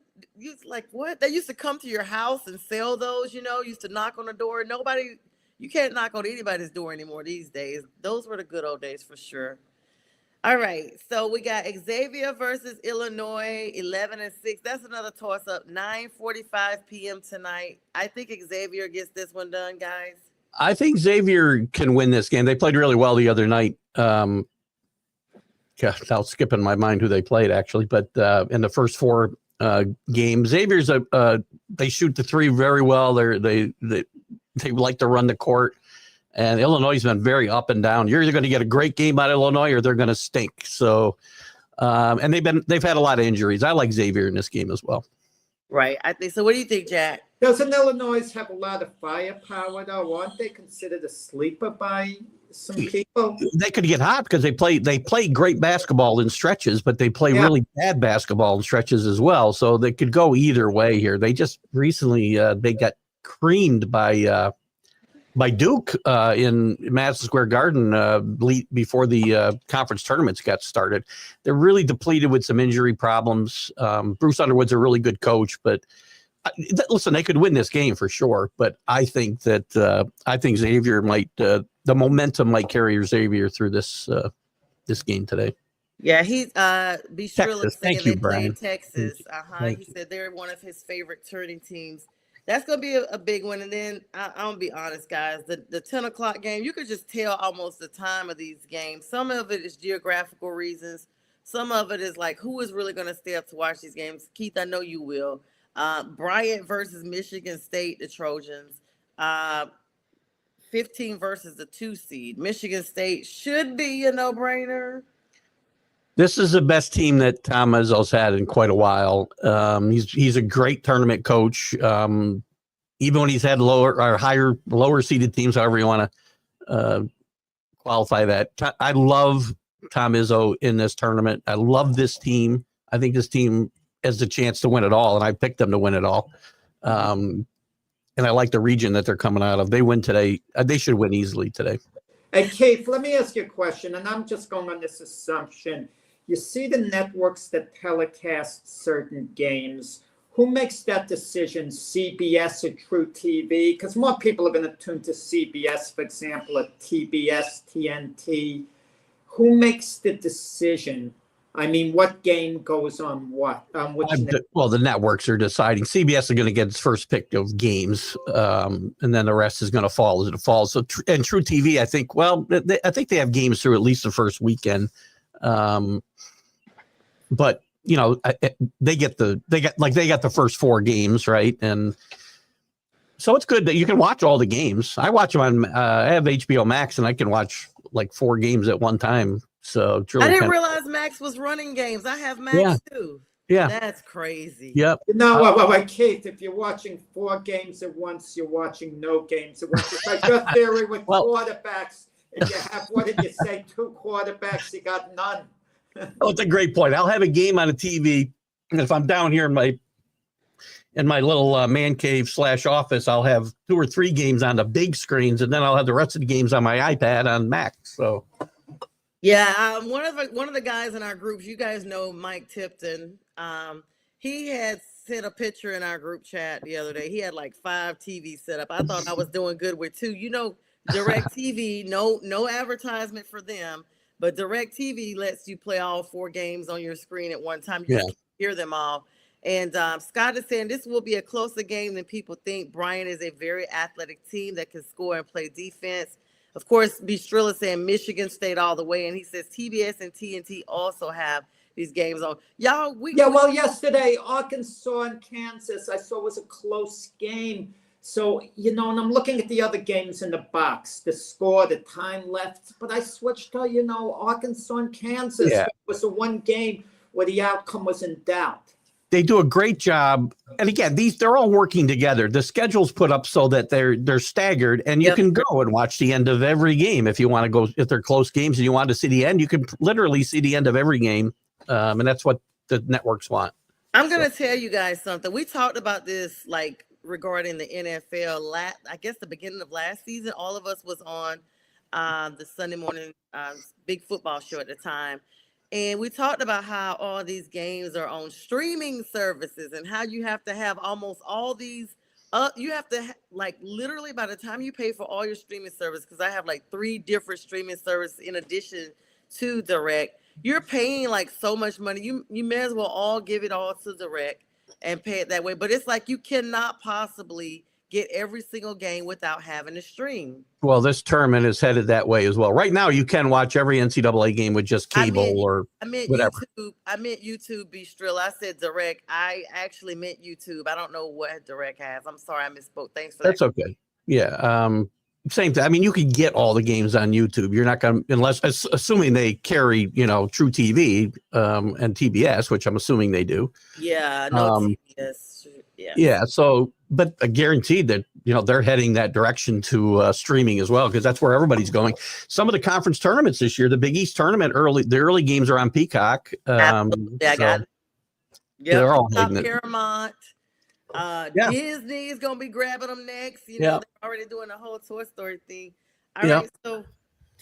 D: like, what? They used to come to your house and sell those, used to knock on the door. You can't knock on anybody's door anymore these days. Those were the good old days for sure. All right, so we got Xavier versus Illinois, 11-6. That's another toss-up, 9:45 p.m. tonight. I think Xavier gets this one done, guys.
E: I think Xavier can win this game. They played really well the other night. Now skipping my mind who they played, actually. But in the first four games, Xavier's they shoot the three very well. They like to run the court. And Illinois has been very up and down. You're either going to get a great game out of Illinois or they're going to stink. So, and they've had a lot of injuries. I like Xavier in this game as well.
D: Right. I think so. What do you think, Jack?
F: Doesn't Illinois have a lot of firepower, though? Aren't they considered a sleeper by some people?
E: They could get hot because they play great basketball in stretches, but they play really bad basketball in stretches as well. So they could go either way here. They just recently they got creamed by Duke in Madison Square Garden before the conference tournaments got started. They're really depleted with some injury problems. Bruce Underwood's a really good coach, but listen, they could win this game for sure. But I think that Xavier might the momentum might carry Xavier through this game today.
D: Yeah, he's be sure
E: Texas.
D: looks
E: Thank
D: like
E: you,
D: they play in
E: Brian.
D: Texas. He said they're one of his favorite turning teams. That's going to be a big one. And then I'm going to be honest, guys, the 10 o'clock game, you could just tell almost the time of these games. Some of it is geographical reasons. Some of it is like, who is really going to stay up to watch these games? Keith, I know you will. Bryant versus Michigan State, the Trojans. 15 versus the 2 seed. Michigan State should be a no-brainer.
E: This is the best team that Tom Izzo's had in quite a while. He's a great tournament coach. Even when he's had lower seeded teams, however you want to qualify that. I love Tom Izzo in this tournament. I love this team. I think this team has the chance to win it all, and I picked them to win it all. and I like the region that they're coming out of. They win today. They should win easily today.
F: Hey, Keith, let me ask you a question, and I'm just going on this assumption. You see the networks that telecast certain games. Who makes that decision, CBS or True TV? Because more people are going to tune to CBS, for example, or TBS, TNT. Who makes the decision? I mean, what game goes on what?
E: Well, the networks are deciding. CBS is going to get its first pick of games, and then the rest is going to fall as it falls. So, and True TV, I think. Well, I think they have games through at least the first weekend, but you know, they got the first 4 games, right? And so it's good that you can watch all the games. I watch them on. I have HBO Max, and I can watch like 4 games at one time. So it's really
D: I didn't realize Max was running games. I have Max too.
E: Yeah,
D: that's crazy.
E: Yep.
F: No, Keith, if you're watching 4 games at once, you're watching no games at once. It's like your theory with quarterbacks. If you have, what did you say, 2 quarterbacks, you got none.
E: Oh, it's a great point. I'll have a game on a TV, and if I'm down here in my little man cave / office, I'll have 2 or 3 games on the big screens, and then I'll have the rest of the games on my iPad on Mac. So.
D: Yeah, one of the guys in our groups, you guys know Mike Tipton. He had sent a picture in our group chat the other day. He had like 5 TVs set up. I thought I was doing good with 2. You know, DirecTV, no advertisement for them, but DirecTV lets you play all 4 games on your screen at one time. You just hear them all. And Scott is saying this will be a closer game than people think. Bryant is a very athletic team that can score and play defense. Of course, Bistrilla saying Michigan State all the way, and he says TBS and TNT also have these games on. Y'all,
F: well, yesterday, Arkansas and Kansas, I saw was a close game. So, you know, and I'm looking at the other games in the box, the score, the time left. But I switched to, you know, Arkansas and Kansas. It was the one game where the outcome was in doubt.
E: They do a great job. And again, they're all working together. The schedule's put up so that they're staggered, and you can go and watch the end of every game if you want to go. If they're close games and you want to see the end, you can literally see the end of every game. And that's what the networks want.
D: I'm going to tell you guys something. We talked about this like regarding the NFL. I guess the beginning of last season, all of us was on the Sunday morning big football show at the time. And we talked about how all these games are on streaming services and how you have to have almost all these. You have to like literally by the time you pay for all your streaming service, because I have like 3 different streaming services in addition to Direct. You're paying like so much money. You may as well all give it all to Direct and pay it that way. But it's like you cannot possibly get every single game without having to stream.
E: Well, this tournament is headed that way as well. Right now, you can watch every NCAA game with just cable or whatever.
D: YouTube. I meant YouTube, Bistrilla. I said Direct. I actually meant YouTube. I don't know what Direct has. I'm sorry, I misspoke. Thanks for that.
E: That's okay. Yeah. Same thing. I mean, you can get all the games on YouTube. You're not going to, unless assuming they carry, you know, True TV and TBS, which I'm assuming they do.
D: Yeah. No TBS. Yeah.
E: Yeah. So, but I guaranteed that, you know, they're heading that direction to streaming as well, because that's where everybody's going. Some of the conference tournaments this year, the Big East tournament, the early games are on Peacock.
D: Absolutely. I got it. Yeah.
E: They're all
D: Paramount. Disney is gonna be grabbing them next. You know, they're already doing the whole Toy Story thing. All right, so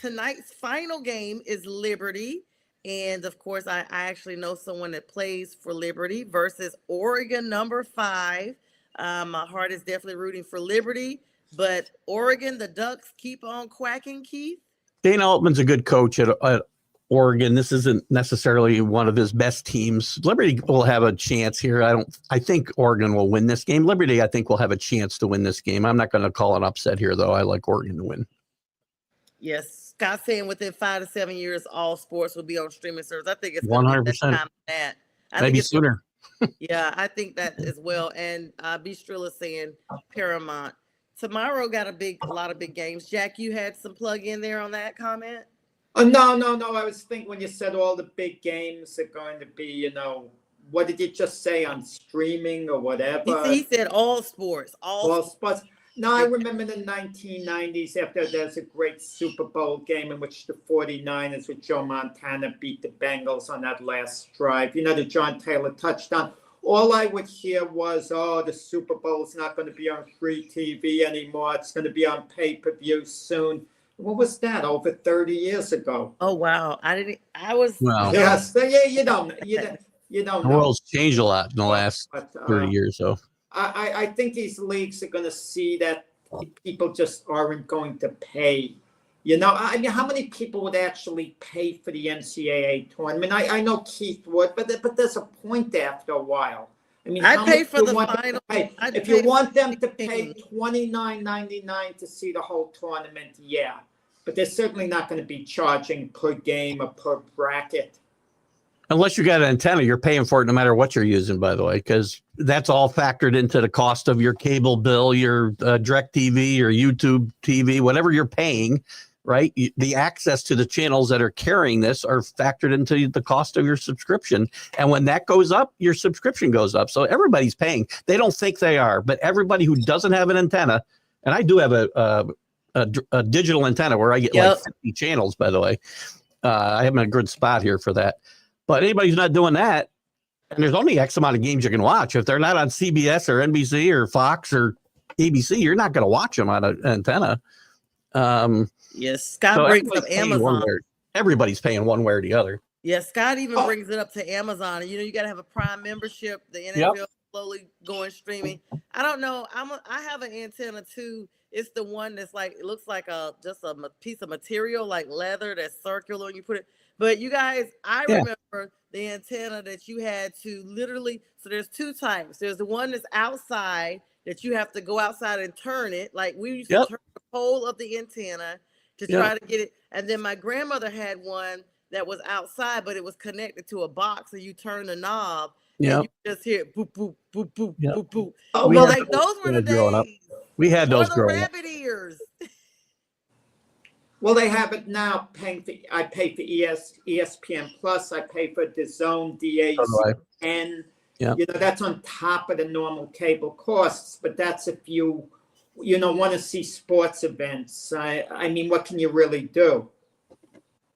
D: tonight's final game is Liberty, and of course, I actually know someone that plays for Liberty versus Oregon number 5. My heart is definitely rooting for Liberty, but Oregon, the Ducks keep on quacking. Keith,
E: Dana Altman's a good coach at Oregon. This isn't necessarily one of his best teams. Liberty will have a chance here. I think Oregon will win this game. Liberty, I think, will have a chance to win this game. I'm not going to call an upset here, though. I like Oregon to win.
D: Yes, Scott saying within 5 to 7 years, all sports will be on streaming service. I think it's
E: 100%. Maybe sooner.
D: Yeah, I think that as well. And Bistrilla saying Paramount. Tomorrow got a lot of big games. Jack, you had some plug in there on that comment?
F: No. I was thinking when you said all the big games are going to be, you know, what did you just say, on streaming or whatever?
D: He said all sports. All sports.
F: No, I remember the 1990s after there's a great Super Bowl game in which the 49ers with Joe Montana beat the Bengals on that last drive. You know, the John Taylor touchdown. all I would hear was, oh, the Super Bowl is not going to be on free TV anymore. It's going to be on pay-per-view soon. What was that? Over 30 years ago.
D: Oh wow. I was
E: Well,
F: Yes. Yeah, you don't
E: the
F: know.
E: world's changed a lot in the last
F: But,
E: 30 years. So
F: I think these leagues are going to see that people just aren't going to pay. I mean, how many people would actually pay for the NCAA tournament? I know Keith would, but there's a point after a while. I mean,
D: I
F: how
D: pay
F: much
D: for
F: you
D: the
F: want them
D: final.
F: to pay?
D: I'd
F: If you
D: pay
F: want them to
D: for
F: pay $29.99 to see the whole tournament, yeah. But they're certainly not going to be charging per game or per bracket.
E: unless you got an antenna, you're paying for it no matter what you're using, by the way, because that's all factored into the cost of your cable bill, your direct TV, your YouTube TV, whatever you're paying, right? The access to the channels that are carrying this are factored into the cost of your subscription. And when that goes up, your subscription goes up. So everybody's paying. They don't think they are, but everybody who doesn't have an antenna, and I do have a digital antenna where I get like 50 channels, by the way. I am in a good spot here for that. But anybody who's not doing that, and there's only X amount of games you can watch. If they're not on CBS or NBC or Fox or ABC, you're not going to watch them on an antenna.
D: Yes, Scott brings up Amazon.
E: Everybody's paying one way or the other.
D: Yeah, Scott even brings it up to Amazon. You got to have a Prime membership. The NFL slowly going streaming. I don't know. I have an antenna too. It's the one that's like, it looks like just a piece of material, like leather that's circular, and you put it. But you guys, I remember the antenna that you had to literally. So there's two types. There's the one that's outside that you have to go outside and turn it. Like we used to turn the pole of the antenna to try to get it. And then my grandmother had one that was outside, but it was connected to a box, and you turn the knob. Yeah, you just hear boop boop boop boop boop boop. Oh, well, like those were the days.
E: We had those growing up.
D: Rabbit ears.
F: Well, they have it now. I pay for ESPN Plus. I pay for DAZN, DAZN. That's on top of the normal cable costs. But that's if you want to see sports events. I mean, what can you really do?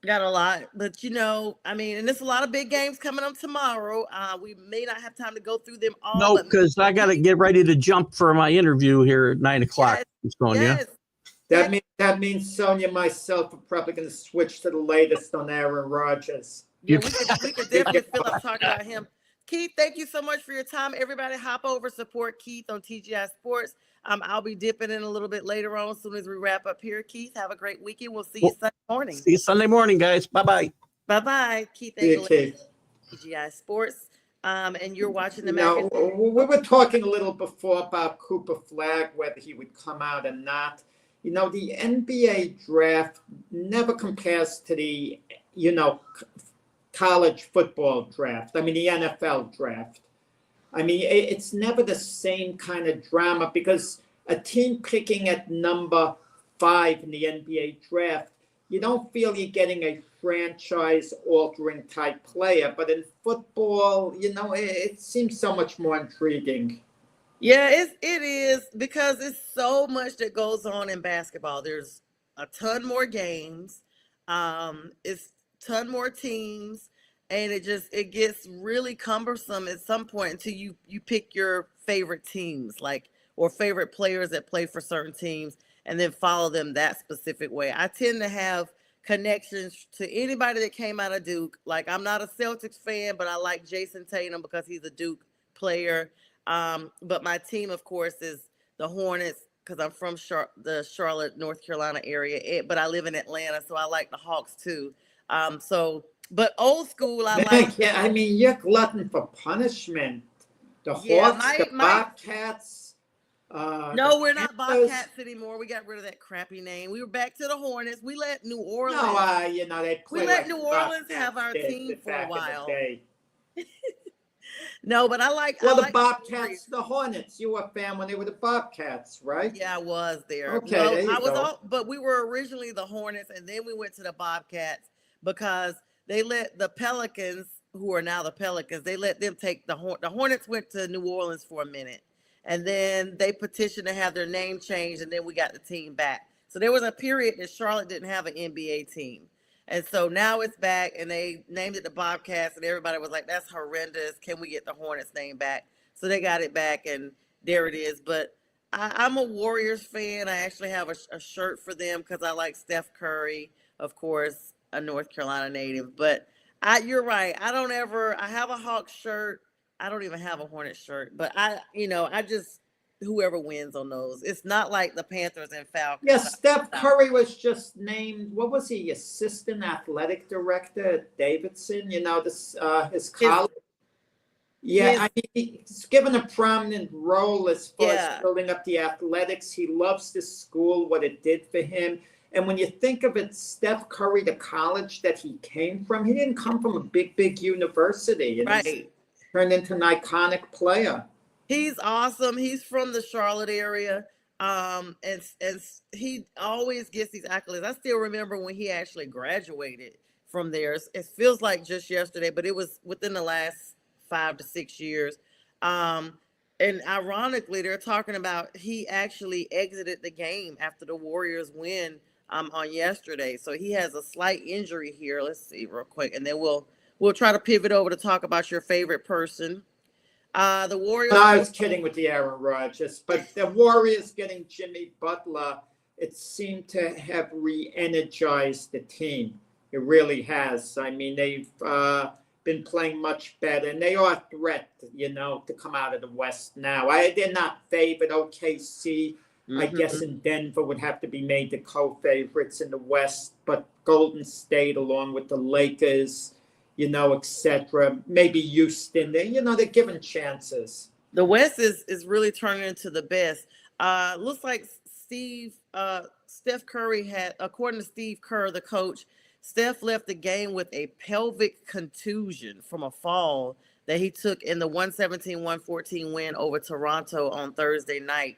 D: Got a lot, but and there's a lot of big games coming up tomorrow. We may not have time to go through them all.
E: No, because I got to get ready to jump for my interview here at 9:00.
D: Yes.
F: That means Sonja and myself are probably going to switch to the latest on Aaron Rodgers.
D: Yeah, we could definitely fill up talking about him. Keith, thank you so much for your time. Everybody hop over, support Keith on TGI Sports. I'll be dipping in a little bit later on as soon as we wrap up here. Keith, have a great weekend. We'll see you Sunday morning.
E: See you Sunday morning, guys. Bye-bye.
D: Bye-bye. Keith Engle, TGI Sports. And you're watching the match.
F: We were talking a little before about Cooper Flagg, whether he would come out or not. The NBA draft never compares to the, college football draft. I mean, the NFL draft. I mean, it's never the same kind of drama because a team picking at number 5 in the NBA draft, you don't feel you're getting a franchise-altering type player. But in football, it seems so much more intriguing.
D: Yeah, it is because it's so much that goes on in basketball. There's a ton more games. It's a ton more teams. And it gets really cumbersome at some point until you pick your favorite teams, or favorite players that play for certain teams, and then follow them that specific way. I tend to have connections to anybody that came out of Duke. Like, I'm not a Celtics fan, but I like Jason Tatum because he's a Duke player. But my team, of course, is the Hornets because I'm from the Charlotte, North Carolina area, but I live in Atlanta, so I like the Hawks too. But old school, I like.
F: Yeah, I mean, you're glutton for punishment. The Hawks, the Bobcats.
D: No, we're not Bobcats anymore. We got rid of that crappy name. We were back to the Hornets. We let New Orleans.
F: No, they play.
D: We let New Orleans have our team for a while. No, but I like.
F: Well, the Bobcats, the Hornets. You were a fan when they were the Bobcats, right?
D: Yeah, I was there.
F: Okay,
D: but we were originally the Hornets, and then we went to the Bobcats because they let the Pelicans, who are now the Pelicans, they let them take the Hornets went to New Orleans for a minute, and then they petitioned to have their name changed, and then we got the team back. So there was a period that Charlotte didn't have an NBA team, And so now it's back, and they named it the Bobcats, and everybody was like, that's horrendous. Can we get the Hornets name back? So they got it back, and there it is. But I'm a Warriors fan. I actually have a shirt for them because I like Steph Curry, of course, a North Carolina native. But you're right. I have a Hawks shirt. I don't even have a Hornets shirt. But I just, whoever wins on those. It's not like the Panthers and Falcons.
F: Yes, Steph Curry was just named, what was he, assistant athletic director at Davidson, his college. Yeah, I mean, he's given a prominent role as far as building up the athletics. He loves this school, what it did for him. And when you think of it, Steph Curry, the college that he came from, he didn't come from a big university. And he's turned into an iconic player.
D: He's awesome. He's from the Charlotte area. And he always gets these accolades. I still remember when he actually graduated from there. It feels like just yesterday, but it was within the last 5 to 6 years. And ironically, they're talking about he actually exited the game after the Warriors win on yesterday. So he has a slight injury here. Let's see real quick. And then we'll try to pivot over to talk about your favorite person. The Warriors.
F: I was kidding with the Aaron Rodgers, but the Warriors getting Jimmy Butler, it seemed to have re-energized the team. It really has. I mean, they've been playing much better, and they are a threat, to come out of the West now. They're not favored. OKC, I guess, in Denver would have to be made the co-favorites in the West, but Golden State, along with the Lakers, etc. Maybe Houston. They're given chances.
D: The West is really turning into the best. Looks like Steph Curry had, according to Steve Kerr, the coach, Steph left the game with a pelvic contusion from a fall that he took in the 117-114 win over Toronto on Thursday night.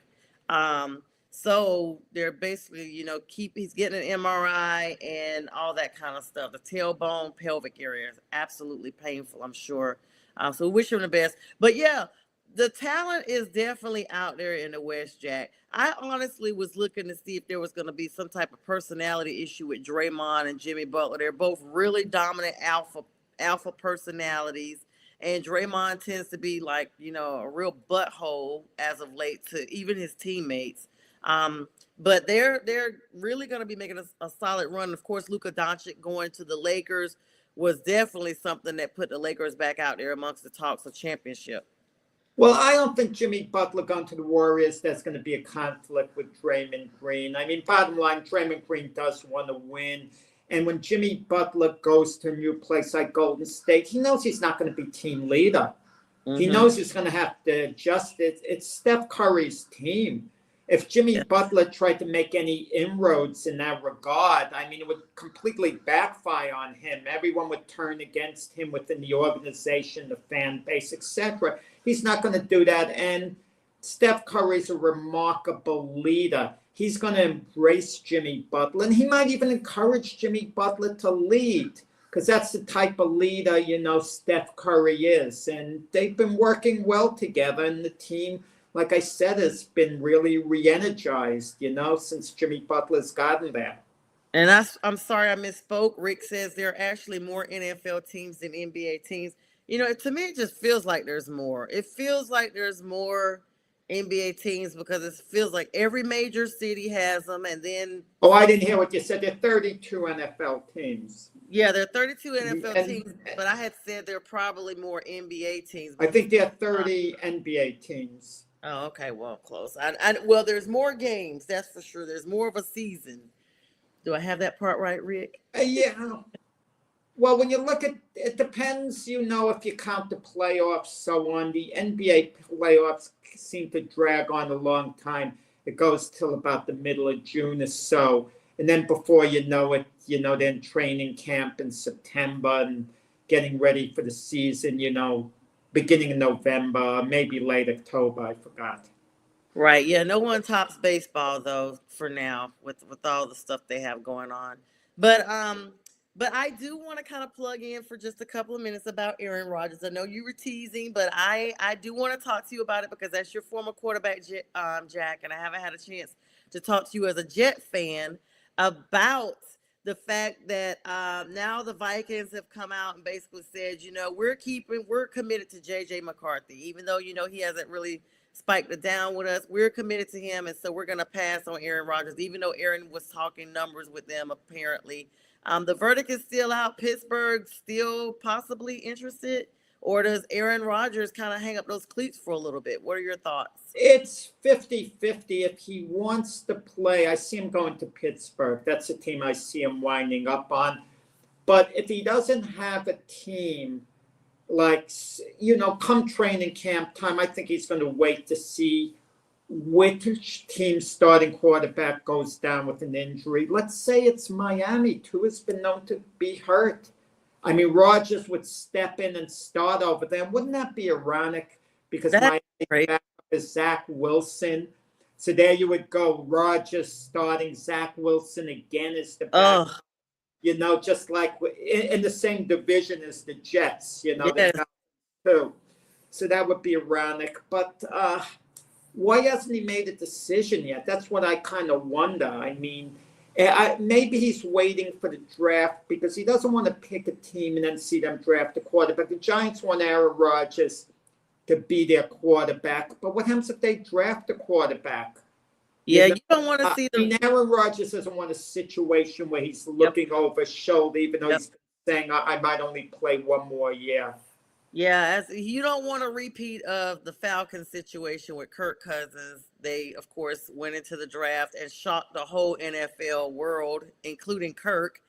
D: So they're basically, he's getting an MRI and all that kind of stuff. The tailbone, pelvic area is absolutely painful, I'm sure. So we wish him the best. But yeah, the talent is definitely out there in the West, Jack. I honestly was looking to see if there was going to be some type of personality issue with Draymond and Jimmy Butler. They're both really dominant alpha personalities. And Draymond tends to be like, a real butthole as of late to even his teammates. But they're really going to be making a solid run. Of course, Luka Doncic going to the Lakers was definitely something that put the Lakers back out there amongst the talks of championship.
F: Well, I don't think Jimmy Butler going to the Warriors, there's going to be a conflict with Draymond Green. I mean, bottom line, Draymond Green does want to win. And when Jimmy Butler goes to a new place like Golden State, he knows he's not going to be team leader. He knows he's going to have to adjust it. It's Steph Curry's team. If Jimmy Butler tried to make any inroads in that regard, I mean, it would completely backfire on him. Everyone would turn against him within the organization, the fan base, etc. He's not going to do that. And Steph Curry's a remarkable leader. He's going to embrace Jimmy Butler, and he might even encourage Jimmy Butler to lead, because that's the type of leader, Steph Curry is. And they've been working well together, and the team, like I said, has been really re-energized, since Jimmy Butler's gotten there.
D: And I'm sorry I misspoke. Rick says there are actually more NFL teams than NBA teams. To me, it just feels like there's more. It feels like there's more NBA teams because it feels like every major city has them. And then...
F: Oh, I didn't hear what you said. There are 32 NFL teams.
D: Yeah, there are 32 NFL teams, but I had said there are probably more NBA teams.
F: I think there are 30 NBA teams.
D: Oh, okay. Well, close. Well, there's more games. That's for sure. There's more of a season. Do I have that part right, Rick?
F: Yeah. Well, when you look at it, depends, if you count the playoffs, so on. The NBA playoffs seem to drag on a long time. It goes till about the middle of June or so. And then before you know it, then training camp in September and getting ready for the season, beginning of November, maybe late October, I forgot.
D: Right. Yeah, no one tops baseball, though, for now, with all the stuff they have going on. But I do want to kind of plug in for just a couple of minutes about Aaron Rodgers. I know you were teasing, but I do want to talk to you about it because that's your former quarterback, Jack, and I haven't had a chance to talk to you as a Jet fan about the fact that now the Vikings have come out and basically said, we're committed to JJ McCarthy, even though, he hasn't really spiked it down with us. We're committed to him. And so we're going to pass on Aaron Rodgers, even though Aaron was talking numbers with them, apparently. The verdict is still out. Pittsburgh still possibly interested, or does Aaron Rodgers kind of hang up those cleats for a little bit? What are your thoughts?
F: It's 50-50. If he wants to play, I see him going to Pittsburgh. That's a team I see him winding up on. But if he doesn't have a team, like, come training camp time, I think he's going to wait to see which team's starting quarterback goes down with an injury. Let's say it's Miami. Tua's been known to be hurt. I mean, Rodgers would step in and start over them. Wouldn't that be ironic? Because Miami backup is Zach Wilson. So there you would go. Rodgers starting, Zach Wilson again is the backup. Just like in the same division as the Jets,
D: Yes.
F: too. So that would be ironic. But why hasn't he made a decision yet? That's what I kind of wonder. I mean, maybe he's waiting for the draft because he doesn't want to pick a team and then see them draft a quarterback. The Giants want Aaron Rodgers to be their quarterback. But what happens if they draft a quarterback?
D: Yeah, you don't want to see them.
F: I mean, Aaron Rodgers doesn't want a situation where he's looking over his shoulder, even though he's saying, I might only play one more year.
D: Yeah, you don't want a repeat of the Falcons situation with Kirk Cousins. They, of course, went into the draft and shocked the whole NFL world, including Kirk,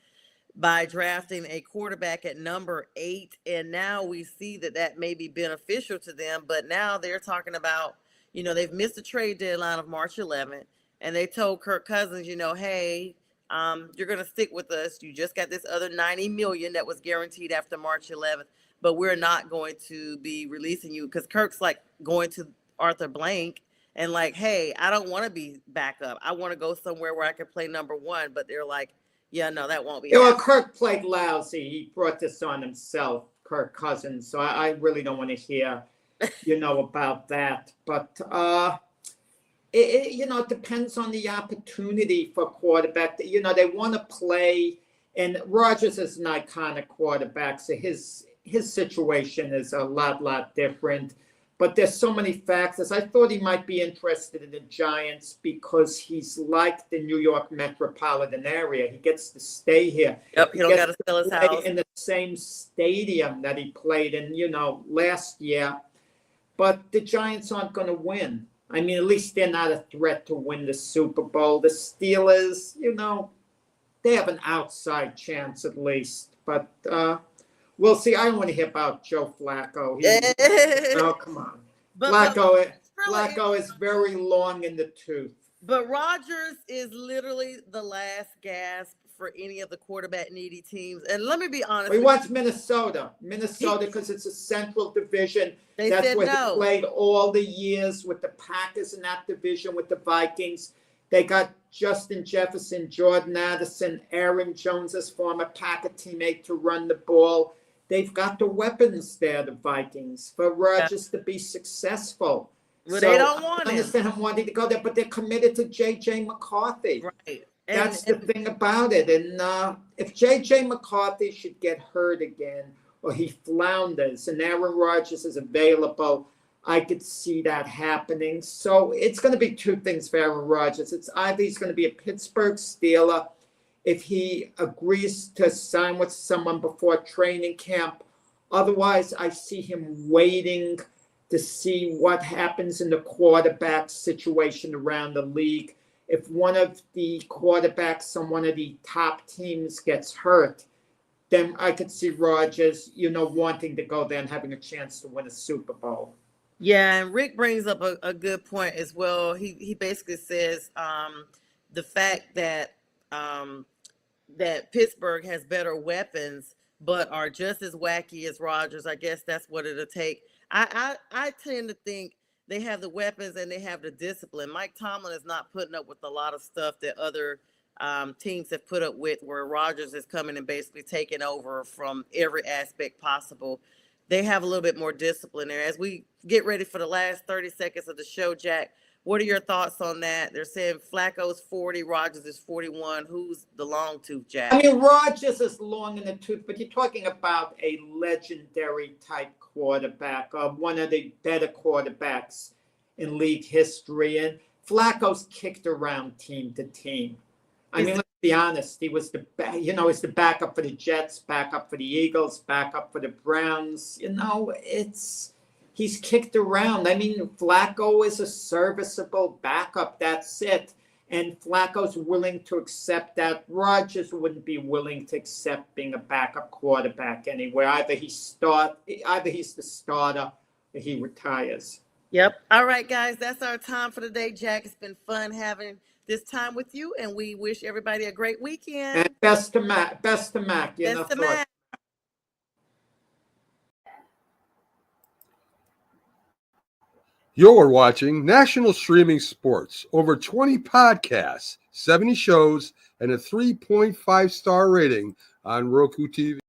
D: by drafting a quarterback at number 8. And now we see that may be beneficial to them. But now they're talking about, they've missed the trade deadline of March 11th. And they told Kirk Cousins, hey, you're going to stick with us. You just got this other $90 million that was guaranteed after March 11th. But we're not going to be releasing you, because Kirk's like going to Arthur Blank and like, hey, I don't want to be backup. I want to go somewhere where I can play number 1. But they're like, yeah, no, that won't be.
F: Well, Kirk played lousy. He brought this on himself, Kirk Cousins. So I really don't want to hear, about that. But, it depends on the opportunity for quarterback. They want to play. And Rodgers is an iconic quarterback. So his situation is a lot different, but there's so many factors. I thought he might be interested in the Giants because he's like the New York metropolitan area. He gets to stay here.
D: Yep, he don't got to sell his house.
F: In the same stadium that he played in, last year. But the Giants aren't going to win. I mean, at least they're not a threat to win the Super Bowl. The Steelers, they have an outside chance at least. But we'll see. I don't want to hear about Joe Flacco. Oh, come on. Flacco is very long in the tooth.
D: But Rodgers is literally the last gasp for any of the quarterback needy teams. And let me be honest.
F: He wants Minnesota because it's a central division. That's where he played all the years with the Packers in that division with the Vikings. They got Justin Jefferson, Jordan Addison, Aaron Jones, his former Packer teammate, to run the ball. They've got the weapons there, the Vikings, for Rodgers to be successful.
D: Well, they don't want him.
F: I understand him wanting to go there, but they're committed to J.J. McCarthy.
D: Right.
F: That's the thing about it. And if J.J. McCarthy should get hurt again or he flounders and Aaron Rodgers is available, I could see that happening. So it's going to be two things for Aaron Rodgers. It's either he's going to be a Pittsburgh Steeler if he agrees to sign with someone before training camp. Otherwise, I see him waiting to see what happens in the quarterback situation around the league. If one of the quarterbacks on one of the top teams gets hurt, then I could see Rodgers, wanting to go there and having a chance to win a Super Bowl.
D: Yeah, and Rick brings up a good point as well. He basically says the fact that that Pittsburgh has better weapons but are just as wacky as Rodgers. I guess that's what it'll take. I tend to think they have the weapons and they have the discipline. Mike Tomlin is not putting up with a lot of stuff that other teams have put up with, where Rodgers is coming and basically taking over from every aspect possible. They have a little bit more discipline there. As we get ready for the last 30 seconds of the show, Jack, What are your thoughts on that? They're saying Flacco's 40, Rodgers is 41. Who's the long tooth, Jack?
F: I mean, Rodgers is long in the tooth, but you're talking about a legendary type quarterback, one of the better quarterbacks in league history. And Flacco's kicked around team to team. I mean, let's be honest. He was he's the backup for the Jets, backup for the Eagles, backup for the Browns. He's kicked around. I mean, Flacco is a serviceable backup. That's it. And Flacco's willing to accept that. Rodgers wouldn't be willing to accept being a backup quarterback anywhere. Either he's the starter or he retires.
D: Yep. All right, guys, that's our time for today. Jack, it's been fun having this time with you, and we wish everybody a great weekend.
F: And best to Mac.
D: Best to Mac.
A: You're watching National Streaming Sports. Over 20 podcasts, 70 shows, and a 3.5-star rating on Roku TV.